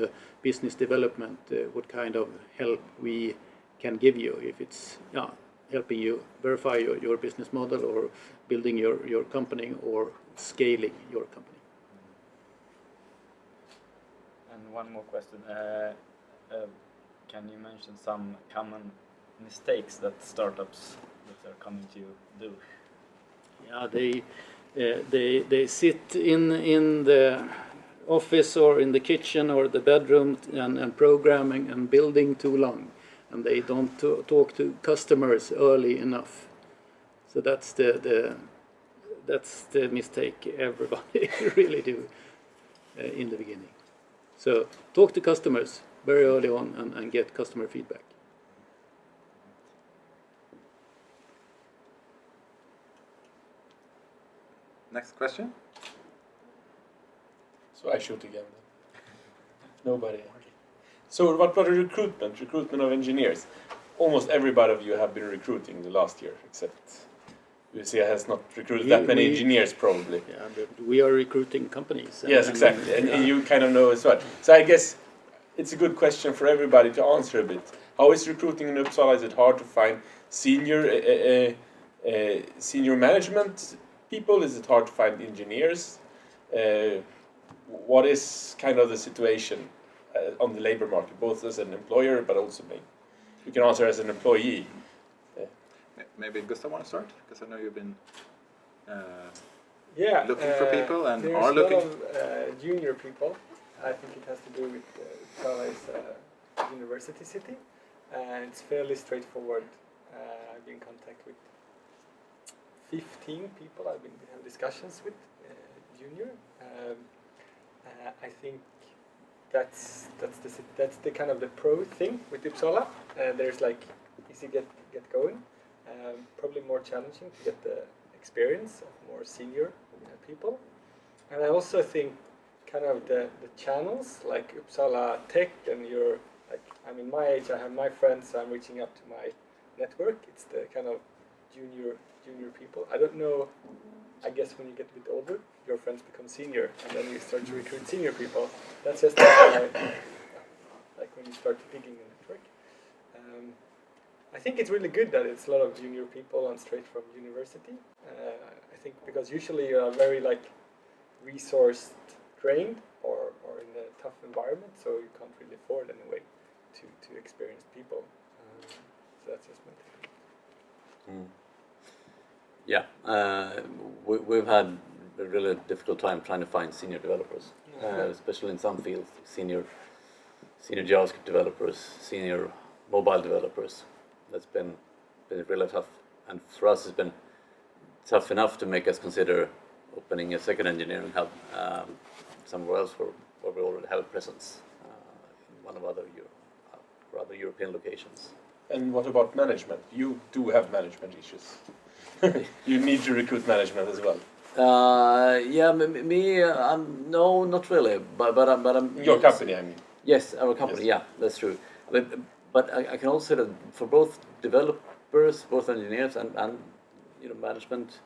business development, what kind of help we can give you. If it's helping you verify your business model or building your company or scaling your company. And one more question. Can you mention some common mistakes that startups that are coming to you do? Yeah, they sit in the office or in the kitchen or the bedroom and programming and building too long, and they don't talk to customers early enough. So that's the mistake everybody really do in the beginning. So talk to customers very early on and get customer feedback. Next question. So I shoot again. Nobody. So what about recruitment of engineers? Almost everybody of you have been recruiting the last year, except UIC has not recruited that many engineers probably. Yeah, but we are recruiting companies. Yes, exactly, and you kind of know as well. So I guess it's a good question for everybody to answer a bit. How is recruiting in Uppsala? Is it hard to find senior management people? Is it hard to find engineers? What is kind of the situation on the labor market, both as an employer but also you can answer as an employee. Maybe Gustav want to start, because I know you've been Yeah, looking for people and there's are looking. a lot of junior people. I think it has to do with Uppsala is a university city, and it's fairly straightforward. I've been in contact with 15 people I've been having discussions with, junior. I think that's the kind of the pro thing with Uppsala. There's like easy get going. Probably more challenging to get the experience of more senior people. And I also think kind of the channels like Uppsala Tech, and you're like, I'm in my age, I have my friends, so I'm reaching out to my network. It's the kind of junior people. I don't know, I guess when you get a bit older, your friends become senior, and then you start to recruit senior people. That's just like when you start digging a network. I think it's really good that it's a lot of junior people and straight from university. I think because usually you are very like resource drained or in a tough environment, so you can't really afford anyway to experienced people. So that's just my take. Yeah, we've had a really difficult time trying to find senior developers, especially in some fields, senior JavaScript developers, senior mobile developers. That's been really tough, and for us it's been tough enough to make us consider opening a second engineering hub somewhere else where we already have a presence in one of other European locations. And what about management? You do have management issues. You need to recruit management as well. Yeah, no, not really. But I'm your company, I mean. Yes, our company. Yes. Yeah, that's true. But I can also say that for both developers, both engineers, and management,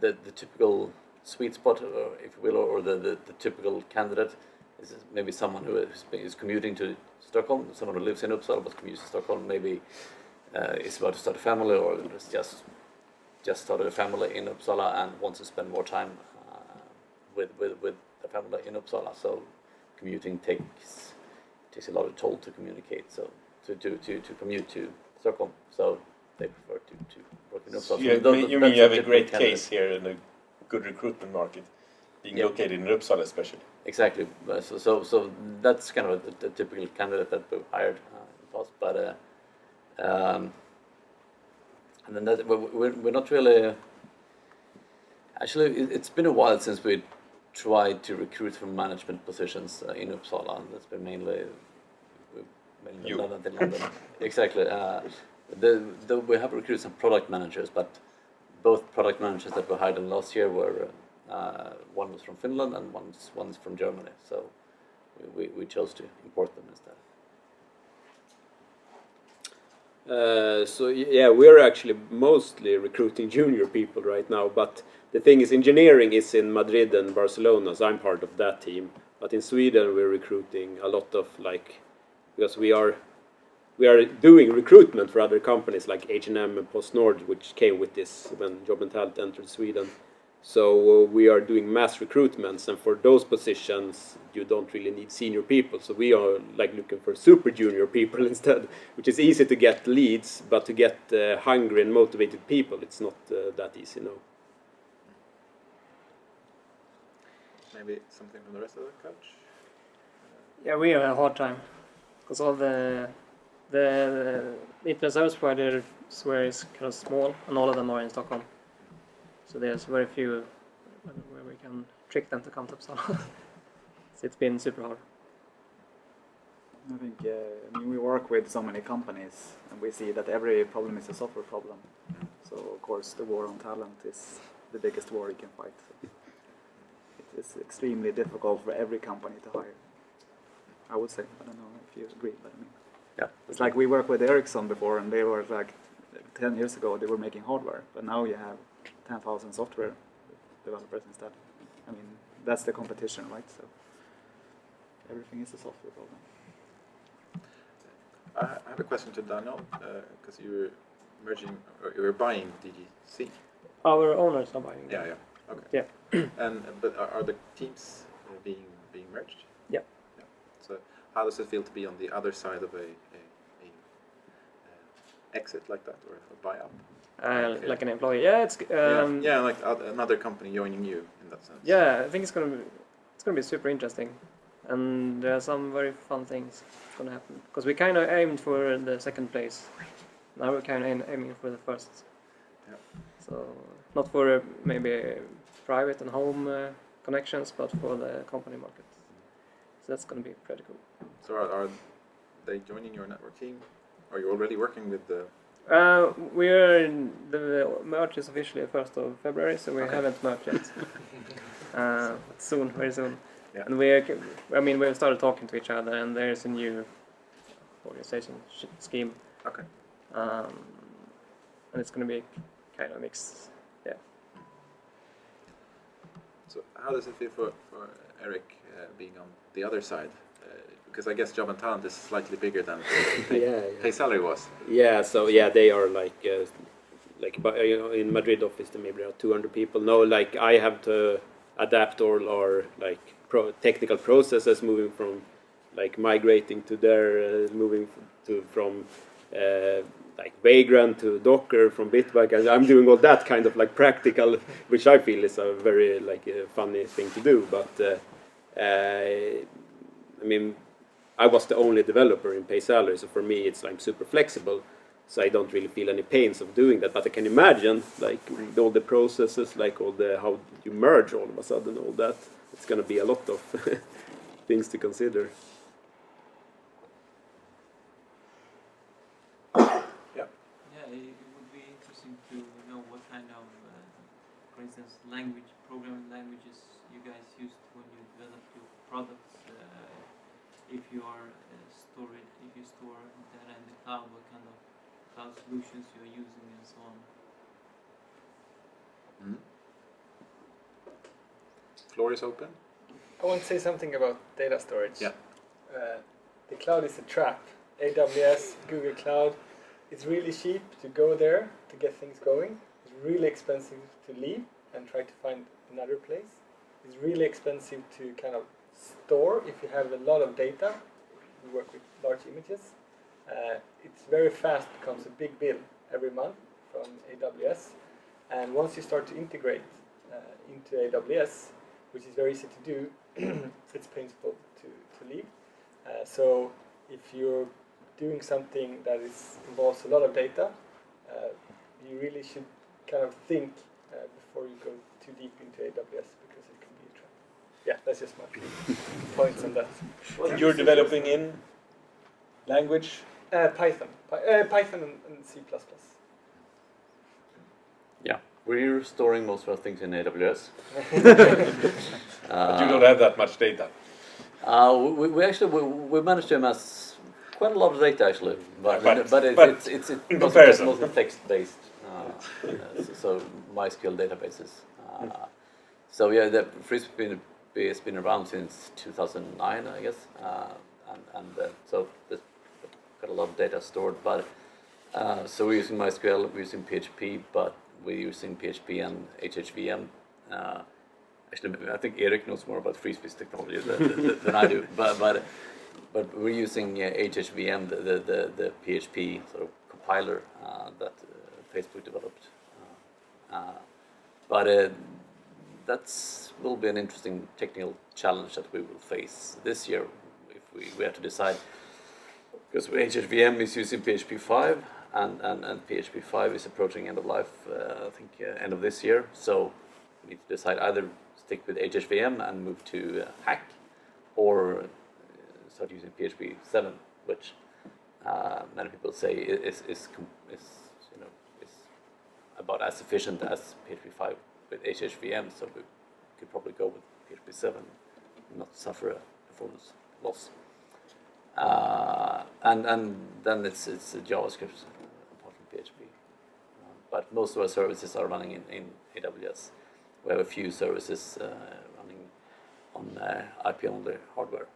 the typical sweet spot, if you will, or the typical candidate is maybe someone who is commuting to Stockholm, someone who lives in Uppsala but commutes to Stockholm, maybe is about to start a family, or has just started a family in Uppsala and wants to spend more time with the family in Uppsala. So commuting takes a lot of toll to communicate, so to commute to Stockholm, so they prefer to work in Uppsala. You mean you have a great case here in a good recruitment market, being located in Uppsala especially. Exactly, so that's kind of a typical candidate that we've hired in the past, but and then we're not really, actually it's been a while since we tried to recruit for management positions in Uppsala, and that's been mainly London. Exactly. We have recruited some product managers, but both product managers that we hired in last year were one was from Finland and one's from Germany, so we chose to import them instead. So yeah, we're actually mostly recruiting junior people right now, but the thing is, engineering is in Madrid and Barcelona, so I'm part of that team. But in Sweden, we're recruiting a lot of because we are doing recruitment for other companies like H&M and PostNord, which came with this when Job and Talent entered Sweden. So we are doing mass recruitments, and for those positions, you don't really need senior people. So we are looking for super junior people instead, which is easy to get leads, but to get hungry and motivated people, it's not that easy, no. Maybe something from the rest of the coach? Yeah, we have a hard time because all the internet service providers is kind of small, and all of them are in Stockholm. So there's very few where we can trick them to come to Uppsala. So it's been super hard. I think we work with so many companies, and we see that every problem is a software problem. So of course the war on talent is the biggest war you can fight. So it is extremely difficult for every company to hire, I would say. I don't know if you agree, but I mean, yeah, it's like we worked with Ericsson before, and they were 10 years ago they were making hardware, but now you have 10,000 software developers instead. I mean, that's the competition, right? So everything is a software problem. I have a question to Daniel, because you were buying DGC. Our owners are buying. Yeah. Okay. Yeah. But are the teams being merged? Yeah. how does it feel to be on the other side of a exit like that, or a buyout? Like an employee, yeah, it's like another company joining you in that sense. Yeah, I think it's gonna be super interesting, and there are some very fun things gonna happen because we kind of aimed for the second place. Now we're kind of aiming for the first. Yeah. So not for maybe private and home connections, but for the company market. So that's gonna be pretty cool. So are they joining your network team? Are you already working with the? The merge is officially 1st of February, so we haven't merged yet. Soon, very soon. Yeah. And we've started talking to each other, and there's a new organization scheme. Okay. And it's going to be kind of mixed, yeah. So how does it feel for Erik being on the other side? Because I guess Job and Talent is slightly bigger than PaySalary was. Yeah, so they are in Madrid office there maybe around 200 people. No, I have to adapt all our technical processes, moving from migrating to their moving to from Vagrant to Docker from Bitbucket, and I'm doing all that kind of practical, which I feel is a very funny thing to do. But I was the only developer in PaySalary, so for me it's super flexible. So I don't really feel any pains of doing that. But I can imagine all the processes, all the how you merge all of a sudden, all that. It's going to be a lot of things to consider. Yeah. Yeah, it would be interesting to know what kind of, for instance, programming languages you guys used when you developed your products. If you store data in the cloud, what kind of cloud solutions you are using, and so on. Floor is open. I want to say something about data storage. Yeah. The cloud is a trap. AWS, Google Cloud, it's really cheap to go there to get things going. It's really expensive to leave and try to find another place. It's really expensive to kind of store if you have a lot of data. We work with large images. It's very fast becomes a big bill every month from AWS, and once you start to integrate into AWS, which is very easy to do, it's painful to leave. So if you're doing something that involves a lot of data, you really should kind of think before you go too deep into AWS, because it can be a trap. Yeah, that's just my points on that. Well, you're developing in language? Python. Python and C++. Yeah, we're storing most of our things in AWS. But you don't have that much data. We actually managed to amass quite a lot of data actually, but it's mostly text-based. So MySQL databases. So yeah, the Freespee has been around since 2009, I guess, so there's got a lot of data stored. But so we're using MySQL, we're using PHP, but we're using PHP and HHVM. Actually, I think Erik knows more about Freespee's technology than I do. But we're using HHVM, the PHP sort of compiler that Facebook developed. But that will be an interesting technical challenge that we will face this year if we have to decide. Because HHVM is using PHP 5 and PHP 5 is approaching end of life, I think end of this year. So we need to decide either stick with HHVM and move to Hack, or start using PHP 7, which many people say is about as efficient as PHP 5 with HHVM. So we could probably go with PHP 7 and not suffer a performance loss. And then it's JavaScript apart from PHP. But most of our services are running in AWS. We have a few services running on IP-Only hardware.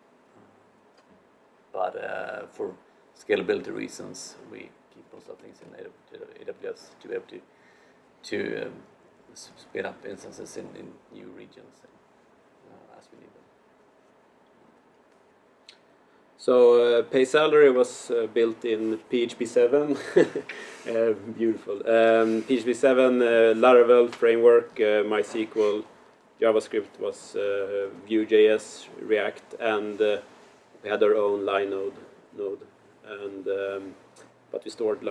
But for scalability reasons, we keep most of things in AWS to be able to spin up instances in new regions as we need them. So PaySalary was built in PHP 7, beautiful. PHP 7, Laravel framework, MySQL, JavaScript was Vue.js, React, and we had our own line node, and but we stored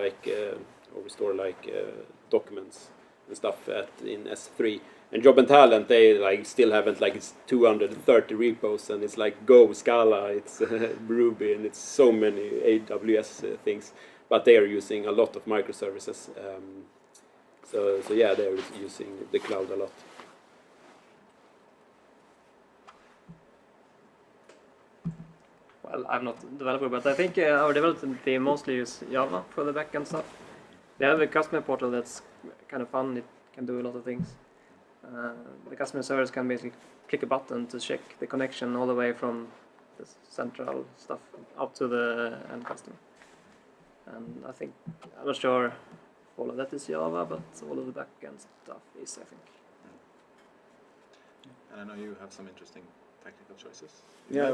documents and stuff in S3. And Job and Talent, they like still haven't like it's 230 repos, and it's like Go, Scala, it's Ruby, and it's so many AWS things. But they are using a lot of microservices. So yeah, they're using the cloud a lot. Well, I'm not a developer, but I think our development team mostly use Java for the backend stuff. They have a customer portal that's kind of fun. It can do a lot of things. The customer service can basically click a button to check the connection all the way from the central stuff up to the end customer. And I think, I'm not sure if all of that is Java, but all of the backend stuff is, I think. And I know you have some interesting technical choices. Yeah,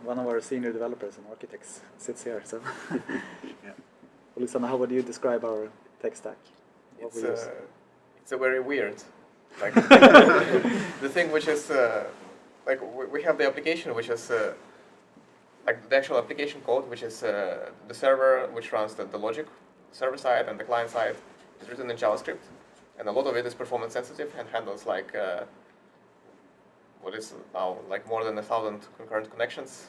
one of our senior developers and architects sits here. So, yeah. Olisana, how would you describe our tech stack? It's a very weird. Like the thing which is like we have the application which is like the actual application code, which is the server which runs the logic server side, and the client side is written in JavaScript, and a lot of it is performance sensitive and handles like what is now like more than 1,000 concurrent connections,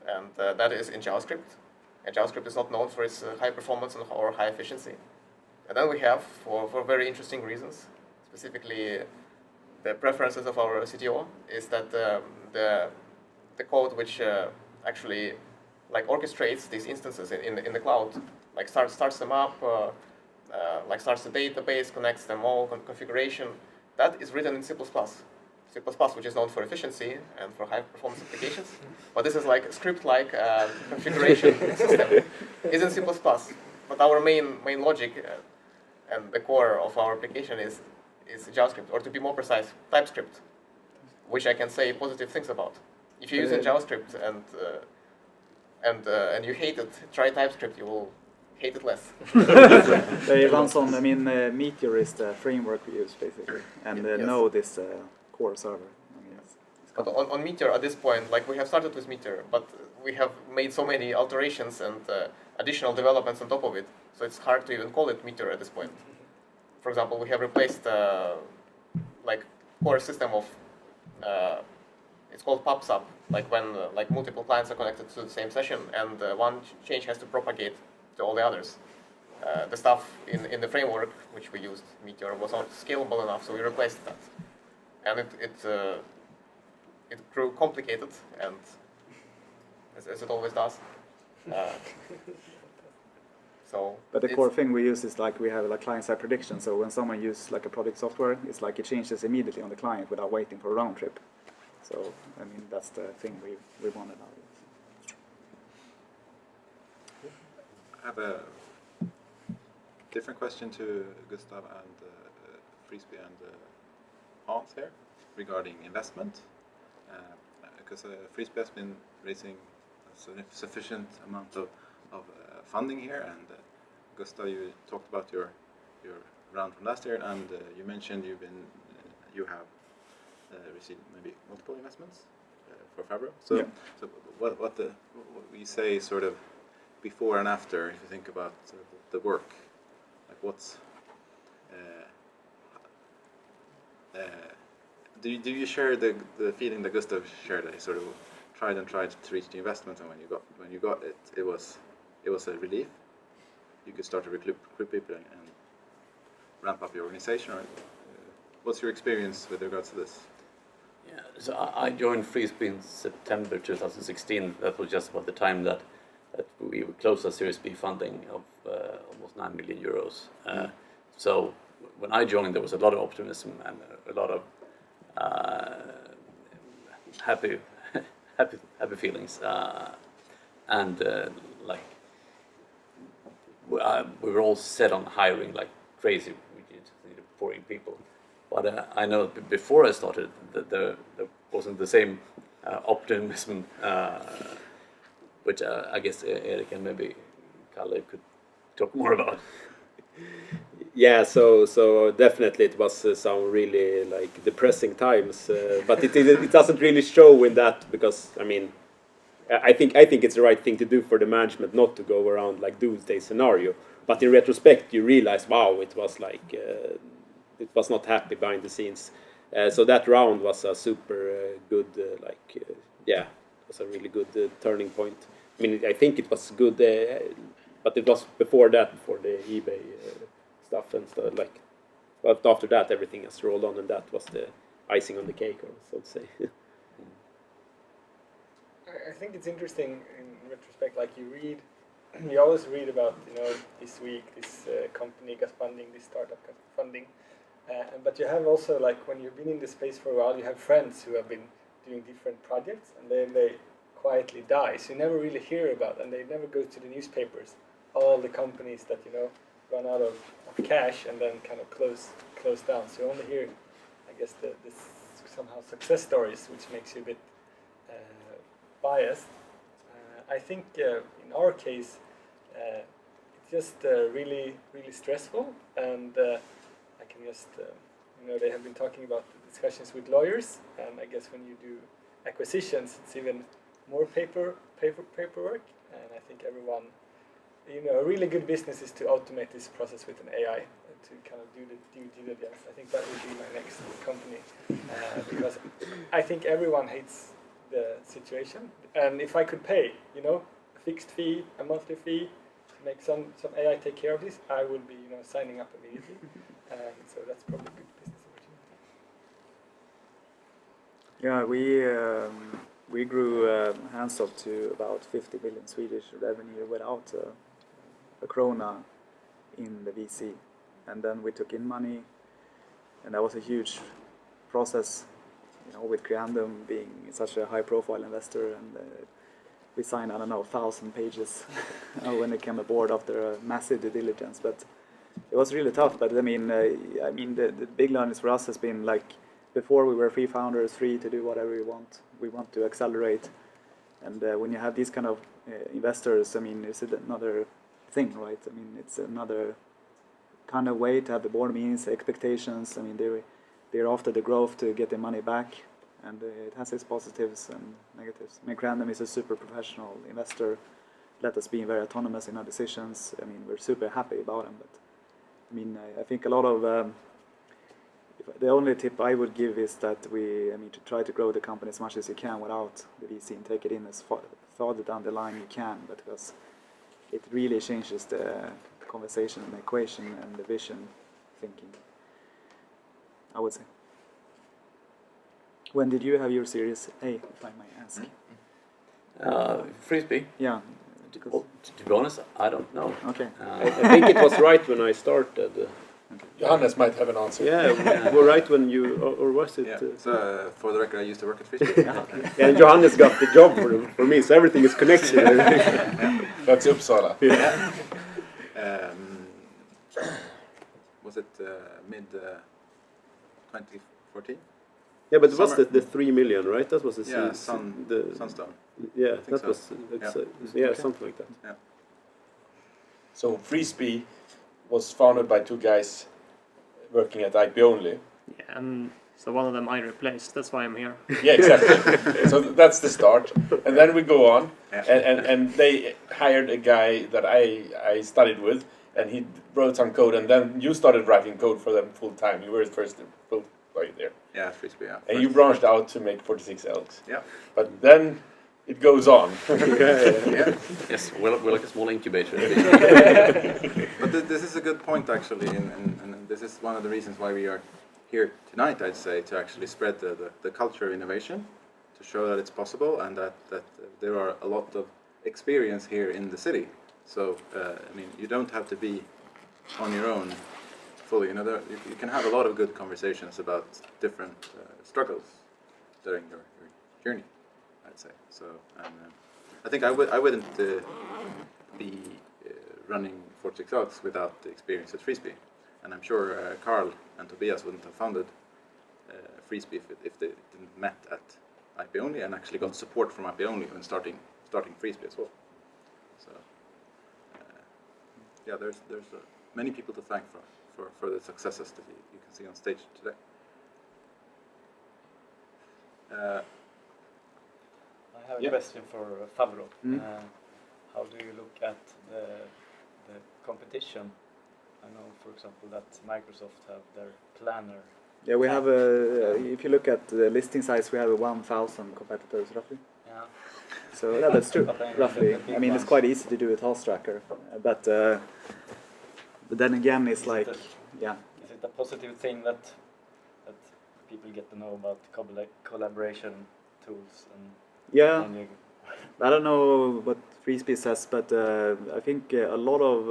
and that is in JavaScript. And JavaScript is not known for its high performance or high efficiency. And then we have, for very interesting reasons, specifically the preferences of our CTO, is that the code which actually like orchestrates these instances in the cloud, like starts them up, like starts the database, connects them all, configuration, that is written in C++. C++, which is known for efficiency and for high performance applications, but this is like a script-like configuration system, is in C++. But our main logic and the core of our application is JavaScript, or to be more precise, TypeScript, which I can say positive things about. If you use JavaScript and you hate it, try TypeScript, you will hate it less. They runs on, I mean, Meteor is the framework we use basically, and yes. Node is core server. I mean, but on Meteor at this point, like we have started with Meteor, but we have made so many alterations and additional developments on top of it, so it's hard to even call it Meteor at this point. For example, we have replaced like core system of it's called PubSub, like when like multiple clients are connected to the same session, and one change has to propagate to all the others. The stuff in the framework which we used, Meteor, was not scalable enough, so we replaced that, and it grew complicated, and as it always does. But the core thing we use is like we have like client-side prediction. So when someone uses like a product software, it's like it changes immediately on the client without waiting for a round trip. So I mean that's the thing we wanted out of it. I have a different question to Gustav and Freespee and Hans here regarding investment, because Freespee has been raising a sufficient amount of funding here, and Gustav, you talked about your round from last year, and you mentioned you have received maybe multiple investments for Favro. So, yeah. So what we say sort of before and after, if you think about the work, like what's do you share the feeling that Gustav shared, that he sort of tried to reach the investment, and when you got it, it was a relief. You could start to recruit people and ramp up your organization. Or, what's your experience with regards to this? Yeah, so I joined Freespee in September 2016. That was just about the time that we closed a Series B funding of almost 9 million euros. So when I joined, there was a lot of optimism and a lot of happy feelings, and like we were all set on hiring like crazy. We needed 40 people, but I know before I started that there wasn't the same optimism which I guess Erik and maybe Kalle could talk more about. Yeah, so definitely it was some really like depressing times, but it doesn't really show in that, because I mean, I think it's the right thing to do for the management not to go around like doomsday scenario. But in retrospect, you realize, wow, it was like it was not happy behind the scenes. So that round was a super good, it was a really good turning point. I mean, I think it was good, but it was before that, before the eBay stuff and stuff. Like, but after that, everything has rolled on, and that was the icing on the cake, or so to say. I think it's interesting in retrospect. Like you always read about, this week this company got funding, this startup got funding. But you have also, like, when you've been in the space for a while, you have friends who have been doing different projects, and then they quietly die. So you never really hear about, and they never go to the newspapers, all the companies that, run out of cash and then kind of close down. So you only hear, I guess, the somehow success stories, which makes you a bit biased. I think in our case, it's just really stressful, and I can just, they have been talking about the discussions with lawyers, and I guess when you do acquisitions, it's even more paperwork, and I think everyone, a really good business is to automate this process with an AI to kind of do the due diligence. I think that would be my next company, because I think everyone hates the situation, and if I could pay, a fixed fee, a monthly fee, to make some AI take care of this, I would be, signing up immediately. So that's probably a good business opportunity. Yeah, we grew Handsoft to about 50 million Swedish revenue without a krona in the VC, and then we took in money, and that was a huge process. With Creandum being such a high-profile investor, and we signed, 1,000 pages when they came aboard after a massive due diligence. But it was really tough. But I mean, the big learnings for us has been, like, before we were free founders, free to do whatever we want. We want to accelerate, and when you have these kind of investors, I mean, it's another thing, right? I mean, it's another kind of way to have the board meetings, expectations. I mean, they're after the growth to get their money back, and it has its positives and negatives. I mean, Creandum is a super professional investor, let us be very autonomous in our decisions. I mean, we're super happy about them, but I mean, I think a lot of the only tip I would give is that to try to grow the company as much as you can without the VC, and take it in as farther down the line you can, because it really changes the conversation and the equation and the vision thinking, I would say. When did you have your Series A, if I may ask? Freespee? Yeah. To be honest, I don't know. Okay. I think it was right when I started. Johannes might have an answer. Yeah, we're right when you, or was it? Yeah. So for the record, I used to work at Freespee. And Johannes got the job for me, so everything is connected. That's Uppsala. Yeah. Was it mid 2014? Yeah, but it was the 3 million, right? That was the Sunstone. Yeah, that so. was something like that. Yeah. So Freespee was founded by two guys working at IP-Only. Yeah, and so one of them I replaced. That's why I'm here. Yeah, exactly. So that's the start, and then we go on, and they hired a guy that I studied with, and he wrote some code, and then you started writing code for them full time. You were the first full employee there. Yeah, Freespee. Yeah. And you branched out to make 46 Elks. Yeah. But then it goes on. Yeah. Yes, we're like a small incubator. But this is a good point, actually, and this is one of the reasons why we are here tonight, I'd say, to actually spread the culture of innovation, to show that it's possible, and that there are a lot of experience here in the city. So, I mean, you don't have to be on your own fully. You can have a lot of good conversations about different struggles during your journey, I'd say. So, and I think I wouldn't be running 46 Elks without the experience at Freespee, and I'm sure Carl and Tobias wouldn't have founded Freespee if they didn't met at IP-Only and actually got support from IP-Only when starting starting Freespee as well. So yeah, there's many people to thank for the successes that you can see on stage today. I have a question for Favro. How do you look at the competition? I know, for example, that Microsoft have their planner. Yeah, we have if you look at the listing size, we have 1,000 competitors roughly. Yeah. So yeah, that's true. Roughly. I mean, it's quite easy to do a task tracker, but then again, it's like, yeah. Is it a positive thing that people get to know about collaboration tools and? Yeah. I don't know what Freespee says, but I think a lot of,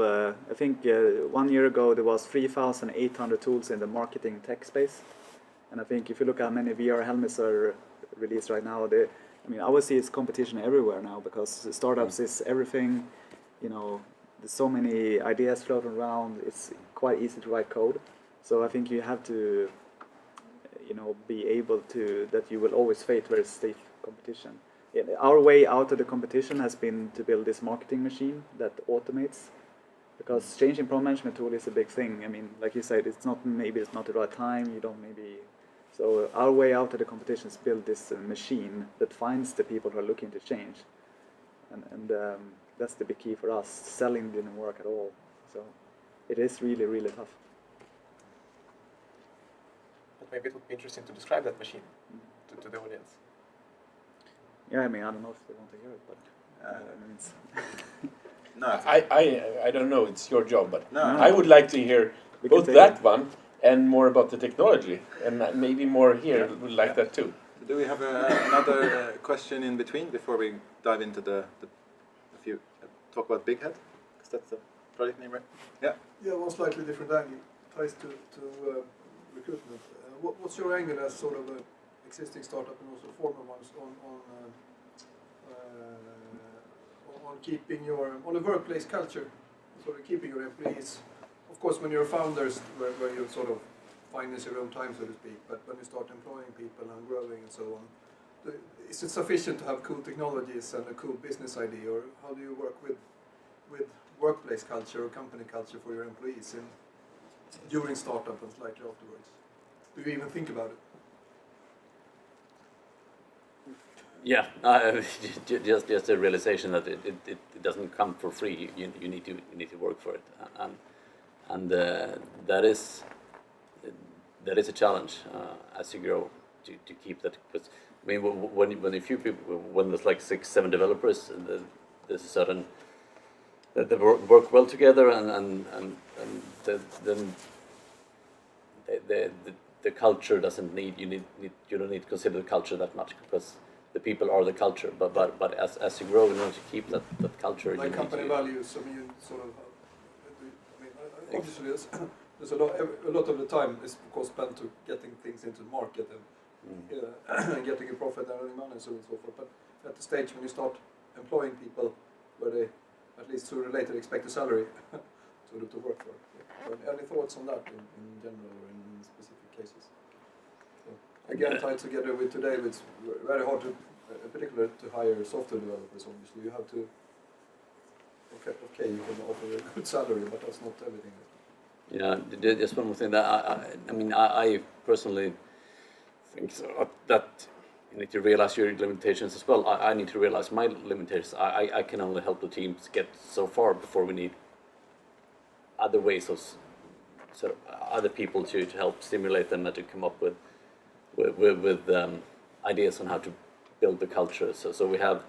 1 year ago there was 3,800 tools in the marketing tech space. And I think if you look at how many VR helmets are released right now, I would see it's competition everywhere now, because startups is everything, there's so many ideas floating around, it's quite easy to write code. So I think you have to, be able to, that you will alwace face very stiff competition. Our way out of the competition has been to build this marketing machine that automates, because changing product management tool is a big thing. I mean, like you said, it's not the right time. So our way out of the competition is build this machine that finds the people who are looking to change, and that's the big key for us. Selling didn't work at all, so it is really, really tough. But maybe it would be interesting to describe that machine to the audience. Yeah, I don't know if they want to hear it, but no. I don't know. It's your job, but no. I would like to hear both that one and more about the technology, and maybe more here. Would like that too. Do we have another question in between before we dive into talk about Big Head? Because that's the project name, right? Yeah. Yeah, one slightly different angle ties to recruitment. What's your angle as sort of a existing startup and also former ones on keeping on the workplace culture, sort of keeping your employees? Of course, when you're founders, where you sort of finance your own time, so to speak, but when you start employing people and growing and so on, is it sufficient to have cool technologies and a cool business idea, or how do you work with workplace culture or company culture for your employees during startup and slightly afterwards? Do you even think about it? Yeah, just a realization that it doesn't come for free. You need to work for it, and that is a challenge as you grow to keep that. Because I mean, when a few people, when there's like 6-7 developers, there's a certain that they work well together, and then the culture doesn't need you don't need to consider the culture that much, because the people are the culture, but as you grow, in order to keep that culture, like company values. I mean, sort of. Obviously, there's a lot of the time is of course spent to getting things into the market and getting a profit and earning money and so on and so forth. But at the stage when you start employing people, where they at least sooner or later expect a salary to work for. So any thoughts on that in general or in specific cases? So again, tied together with today, it's very hard to, in particular, to hire software developers. Obviously, you have to. Okay, you can offer a good salary, but that's not everything. Yeah, just one more thing. I personally think that you need to realize your limitations as well. I need to realize my limitations. I can only help the teams get so far before we need other ways of sort of other people to help stimulate them and to come up with ideas on how to build the culture. So we have,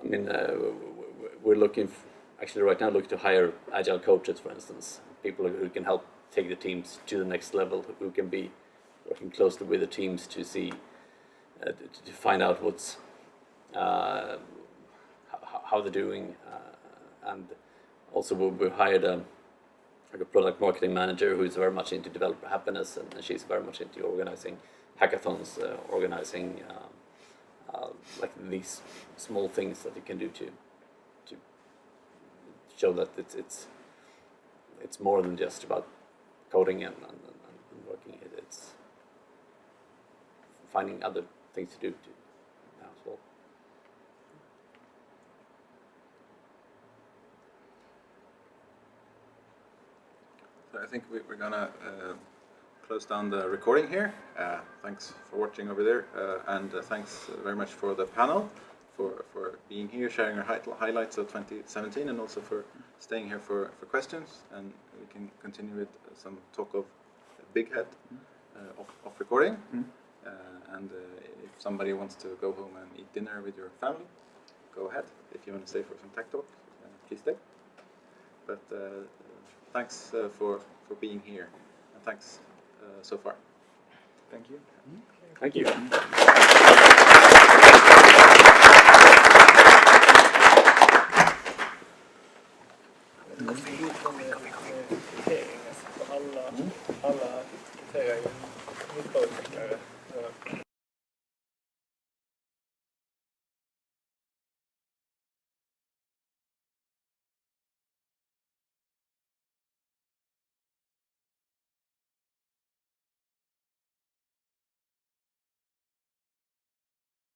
we're looking. Actually, right now, looking to hire agile coaches, for instance, people who can help take the teams to the next level, who can be working closely with the teams to see, to find out what's, how they're doing, and also we hired a product marketing manager who is very much into developer happiness, and she's very much into organizing hackathons, organizing like these small things that you can do to show that it's more than just about coding and working. It's finding other things to do as well. So I think we're gonna close down the recording here. Thanks for watching over there, and thanks very much for the panel, for being here, sharing your highlights of 2017, and also for staying here for questions. And we can continue with some talk of Big Head off recording. And if somebody wants to go home and eat dinner with your family, go ahead. If you want to stay for some tech talk, please stay. But thanks for being here, and thanks so far. Thank you. Thank you.